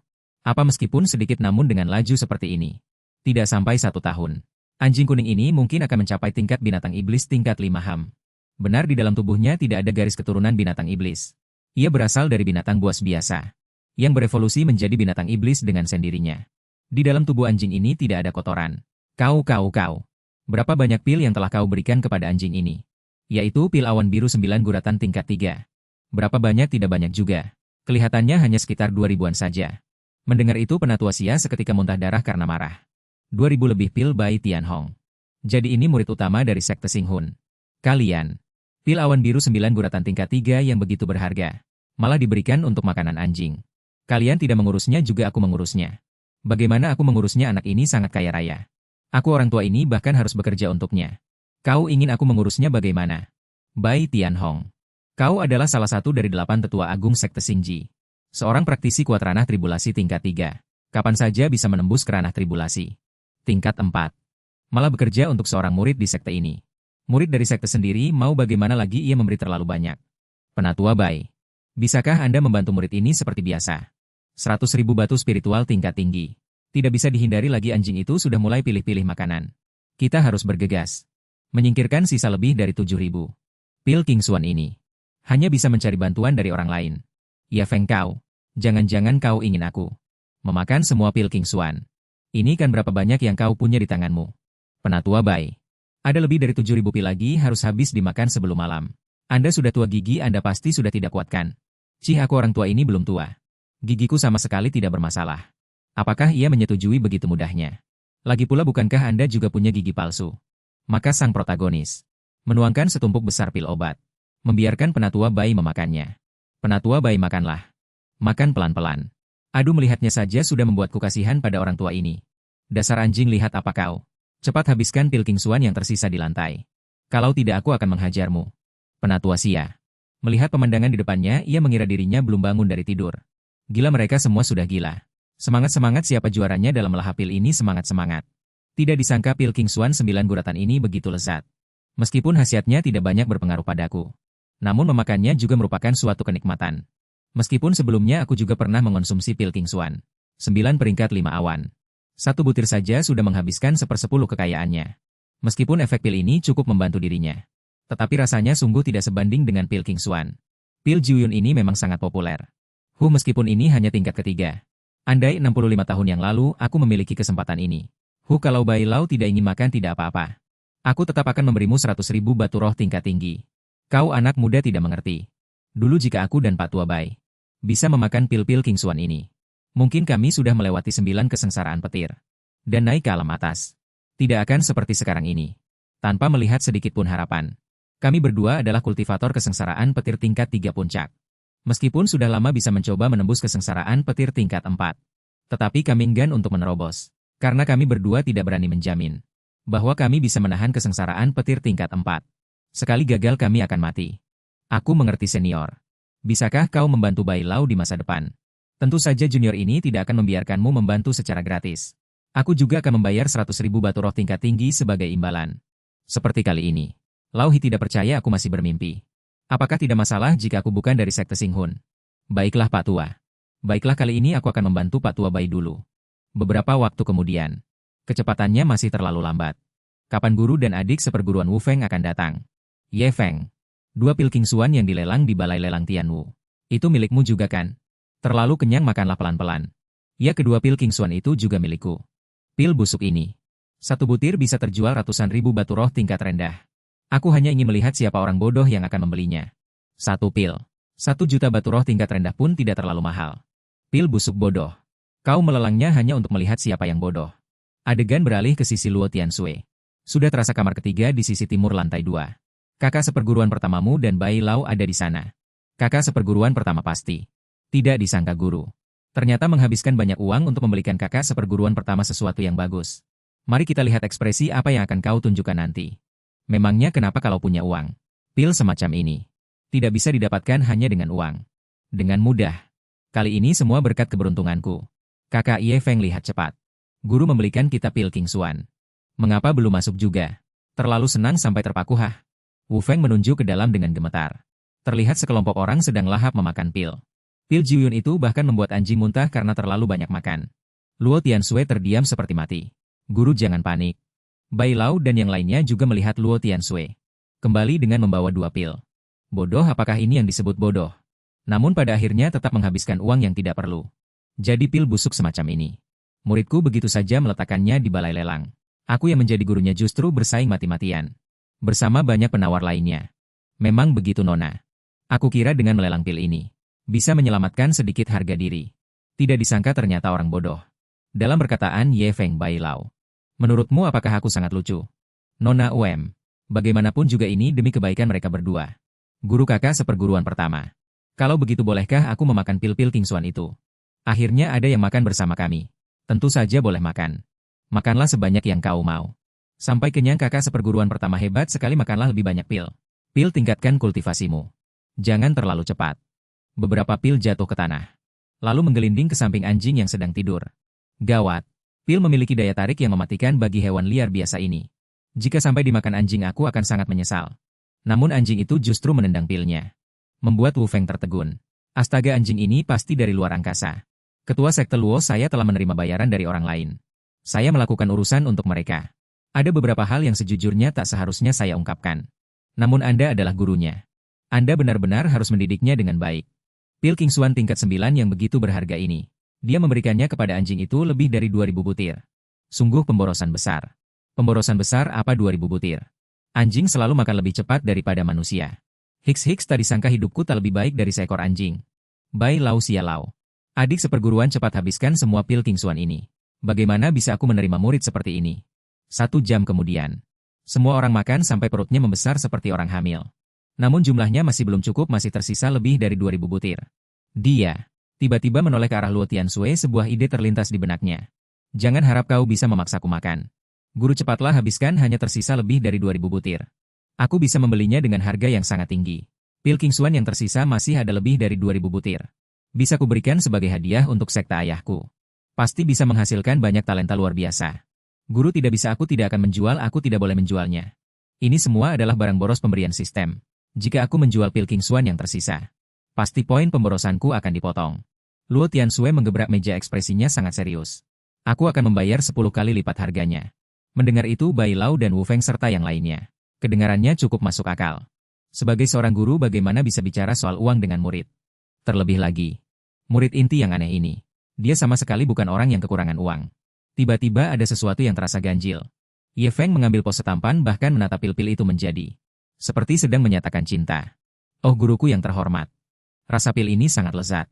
Apa meskipun sedikit namun dengan laju seperti ini, tidak sampai 1 tahun. Anjing kuning ini mungkin akan mencapai tingkat binatang iblis tingkat 5 ham. Benar, di dalam tubuhnya tidak ada garis keturunan binatang iblis. Ia berasal dari binatang buas biasa, yang berevolusi menjadi binatang iblis dengan sendirinya. Di dalam tubuh anjing ini tidak ada kotoran. Kau. Berapa banyak pil yang telah kau berikan kepada anjing ini? Yaitu pil awan biru 9 guratan tingkat 3. Berapa banyak? Tidak banyak juga. Kelihatannya hanya sekitar 2000-an saja. Mendengar itu Penatua Xia seketika muntah darah karena marah. 2000 lebih pil Bai Tianhong. Jadi ini murid utama dari sekte Xinghun. Kalian. Pil awan biru 9 guratan tingkat 3 yang begitu berharga. Malah diberikan untuk makanan anjing. Kalian tidak mengurusnya, juga aku mengurusnya. Bagaimana aku mengurusnya? Anak ini sangat kaya raya. Aku orang tua ini bahkan harus bekerja untuknya. Kau ingin aku mengurusnya bagaimana? Bai Tianhong. Kau adalah salah satu dari 8 tetua agung sekte Xingji. Seorang praktisi kuat ranah tribulasi tingkat 3. Kapan saja bisa menembus ke ranah tribulasi tingkat 4. Malah bekerja untuk seorang murid di sekte ini. Murid dari sekte sendiri, mau bagaimana lagi ia memberi terlalu banyak. Penatua Bai, bisakah Anda membantu murid ini seperti biasa? 100.000 batu spiritual tingkat tinggi. Tidak bisa dihindari lagi, anjing itu sudah mulai pilih-pilih makanan. Kita harus bergegas. Menyingkirkan sisa lebih dari 7.000 pil Qingxuan ini. Hanya bisa mencari bantuan dari orang lain. Ya Feng, kau. Jangan-jangan kau ingin aku memakan semua pil Qingxuan. Ini kan berapa banyak yang kau punya di tanganmu? Penatua Bai. Ada lebih dari 7.000 pil lagi, harus habis dimakan sebelum malam. Anda sudah tua, gigi Anda pasti sudah tidak kuatkan. Aku orang tua ini belum tua. Gigiku sama sekali tidak bermasalah. Apakah ia menyetujui begitu mudahnya? Lagi pula bukankah Anda juga punya gigi palsu? Maka sang protagonis menuangkan setumpuk besar pil obat. Membiarkan Penatua Bai memakannya. Penatua Bai, makanlah. Makan pelan-pelan. Aduh, melihatnya saja sudah membuatku kasihan pada orang tua ini. Dasar anjing, lihat apa kau. Cepat habiskan pil Qingxuan yang tersisa di lantai. Kalau tidak aku akan menghajarmu. Penatua Xia. Melihat pemandangan di depannya, ia mengira dirinya belum bangun dari tidur. Gila, mereka semua sudah gila. Semangat-semangat, siapa juaranya dalam melahap pil ini? Semangat-semangat. Tidak disangka pil Qingxuan 9 guratan ini begitu lezat. Meskipun khasiatnya tidak banyak berpengaruh padaku, namun memakannya juga merupakan suatu kenikmatan. Meskipun sebelumnya aku juga pernah mengonsumsi pil Qingxuan 9 peringkat 5 awan. 1 butir saja sudah menghabiskan 1/10 kekayaannya. Meskipun efek pil ini cukup membantu dirinya, tetapi rasanya sungguh tidak sebanding dengan pil Qingxuan. Pil Juyun ini memang sangat populer. Meskipun ini hanya tingkat ketiga. Andai 65 tahun yang lalu aku memiliki kesempatan ini. Kalau Bai Lau tidak ingin makan tidak apa-apa. Aku tetap akan memberimu 100.000 batu roh tingkat tinggi. Kau anak muda tidak mengerti. Dulu jika aku dan Pak Tua Bai bisa memakan pil-pil King Xuan ini, mungkin kami sudah melewati 9 kesengsaraan petir dan naik ke alam atas. Tidak akan seperti sekarang ini. Tanpa melihat sedikit pun harapan. Kami berdua adalah kultivator kesengsaraan petir tingkat 3 puncak. Meskipun sudah lama bisa mencoba menembus kesengsaraan petir tingkat 4. Tetapi kami enggan untuk menerobos. Karena kami berdua tidak berani menjamin bahwa kami bisa menahan kesengsaraan petir tingkat 4. Sekali gagal kami akan mati. Aku mengerti senior. Bisakah kau membantu Bai Lau di masa depan? Tentu saja junior ini tidak akan membiarkanmu membantu secara gratis. Aku juga akan membayar 100.000 batu roh tingkat tinggi sebagai imbalan. Seperti kali ini. Lau Hi tidak percaya aku masih bermimpi. Apakah tidak masalah jika aku bukan dari sekte Xinghun? Baiklah Pak Tua. Baiklah kali ini aku akan membantu Pak Tua Bai dulu. Beberapa waktu kemudian. Kecepatannya masih terlalu lambat. Kapan guru dan adik seperguruan Wu Feng akan datang? Ye Feng. 2 pil King Xuan yang dilelang di balai lelang Tianwu. Itu milikmu juga kan? Terlalu kenyang makanlah pelan-pelan. Ya kedua pil King Xuan itu juga milikku. Pil busuk ini. 1 butir bisa terjual ratusan ribu batu roh tingkat rendah. Aku hanya ingin melihat siapa orang bodoh yang akan membelinya. 1 pil. 1 juta batu roh tingkat rendah pun tidak terlalu mahal. Pil busuk bodoh. Kau melelangnya hanya untuk melihat siapa yang bodoh. Adegan beralih ke sisi Luo Tiansui. Sudah terasa kamar ketiga di sisi timur lantai 2. Kakak seperguruan pertamamu dan Bai Lau ada di sana. Kakak seperguruan pertama pasti. Tidak disangka guru. Ternyata menghabiskan banyak uang untuk membelikan kakak seperguruan pertama sesuatu yang bagus. Mari kita lihat ekspresi apa yang akan kau tunjukkan nanti. Memangnya kenapa kalau punya uang? Pil semacam ini tidak bisa didapatkan hanya dengan uang. Dengan mudah. Kali ini semua berkat keberuntunganku. Kakak Ye Feng lihat cepat. Guru membelikan kita pil King Xuan. Mengapa belum masuk juga? Terlalu senang sampai terpaku hah? Wu Feng menunjuk ke dalam dengan gemetar. Terlihat sekelompok orang sedang lahap memakan pil. Pil Juyun itu bahkan membuat anjing muntah karena terlalu banyak makan. Luo Tiansui terdiam seperti mati. Guru jangan panik. Bai Lau dan yang lainnya juga melihat Luo Tiansui. Kembali dengan membawa 2 pil. Bodoh apakah ini yang disebut bodoh? Namun pada akhirnya tetap menghabiskan uang yang tidak perlu. Jadi pil busuk semacam ini. Muridku begitu saja meletakkannya di balai lelang. Aku yang menjadi gurunya justru bersaing mati-matian. Bersama banyak penawar lainnya. Memang begitu Nona. Aku kira dengan melelang pil ini bisa menyelamatkan sedikit harga diri. Tidak disangka ternyata orang bodoh. Dalam perkataan Ye Feng Bai Lau. Menurutmu apakah aku sangat lucu? Nona Uem. Bagaimanapun juga ini demi kebaikan mereka berdua. Guru kakak seperguruan pertama. Kalau begitu bolehkah aku memakan pil-pil King Xuan itu? Akhirnya ada yang makan bersama kami. Tentu saja boleh makan. Makanlah sebanyak yang kau mau. Sampai kenyang kakak seperguruan pertama hebat sekali makanlah lebih banyak pil. Pil tingkatkan kultivasimu. Jangan terlalu cepat. Beberapa pil jatuh ke tanah. Lalu menggelinding ke samping anjing yang sedang tidur. Gawat. Pil memiliki daya tarik yang mematikan bagi hewan liar biasa ini. Jika sampai dimakan anjing aku akan sangat menyesal. Namun anjing itu justru menendang pilnya. Membuat Wu Feng tertegun. Astaga anjing ini pasti dari luar angkasa. Ketua sekte Luo saya telah menerima bayaran dari orang lain. Saya melakukan urusan untuk mereka. Ada beberapa hal yang sejujurnya tak seharusnya saya ungkapkan. Namun Anda adalah gurunya. Anda benar-benar harus mendidiknya dengan baik. Pil King Xuan tingkat 9 yang begitu berharga ini. Dia memberikannya kepada anjing itu lebih dari 2.000 butir. Sungguh pemborosan besar. Pemborosan besar apa 2.000 butir? Anjing selalu makan lebih cepat daripada manusia. Hiks tak disangka hidupku tak lebih baik dari seekor anjing. Bai Lau Xia Lau. Adik seperguruan cepat habiskan semua pil King Xuan ini. Bagaimana bisa aku menerima murid seperti ini? 1 jam kemudian. Semua orang makan sampai perutnya membesar seperti orang hamil. Namun jumlahnya masih belum cukup masih tersisa lebih dari 2.000 butir. Dia tiba-tiba menoleh ke arah Luo Tiansui sebuah ide terlintas di benaknya. Jangan harap kau bisa memaksaku makan. Guru cepatlah habiskan hanya tersisa lebih dari 2.000 butir. Aku bisa membelinya dengan harga yang sangat tinggi. Pil King Xuan yang tersisa masih ada lebih dari 2.000 butir. Bisa kuberikan sebagai hadiah untuk sekte ayahku. Pasti bisa menghasilkan banyak talenta luar biasa. Guru tidak bisa aku tidak akan menjual aku tidak boleh menjualnya. Ini semua adalah barang boros pemberian sistem. Jika aku menjual pil King Xuan yang tersisa. Pasti poin pemborosanku akan dipotong. Luo Tiansui menggebrak meja ekspresinya sangat serius. Aku akan membayar 10 kali lipat harganya. Mendengar itu Bai Lau dan Wu Feng serta yang lainnya. Kedengarannya cukup masuk akal. Sebagai seorang guru bagaimana bisa bicara soal uang dengan murid? Terlebih lagi, murid inti yang aneh ini. Dia sama sekali bukan orang yang kekurangan uang. Tiba-tiba ada sesuatu yang terasa ganjil. Ye Feng mengambil pose tampan bahkan menatap pil-pil itu menjadi seperti sedang menyatakan cinta. Oh guruku yang terhormat. Rasa pil ini sangat lezat.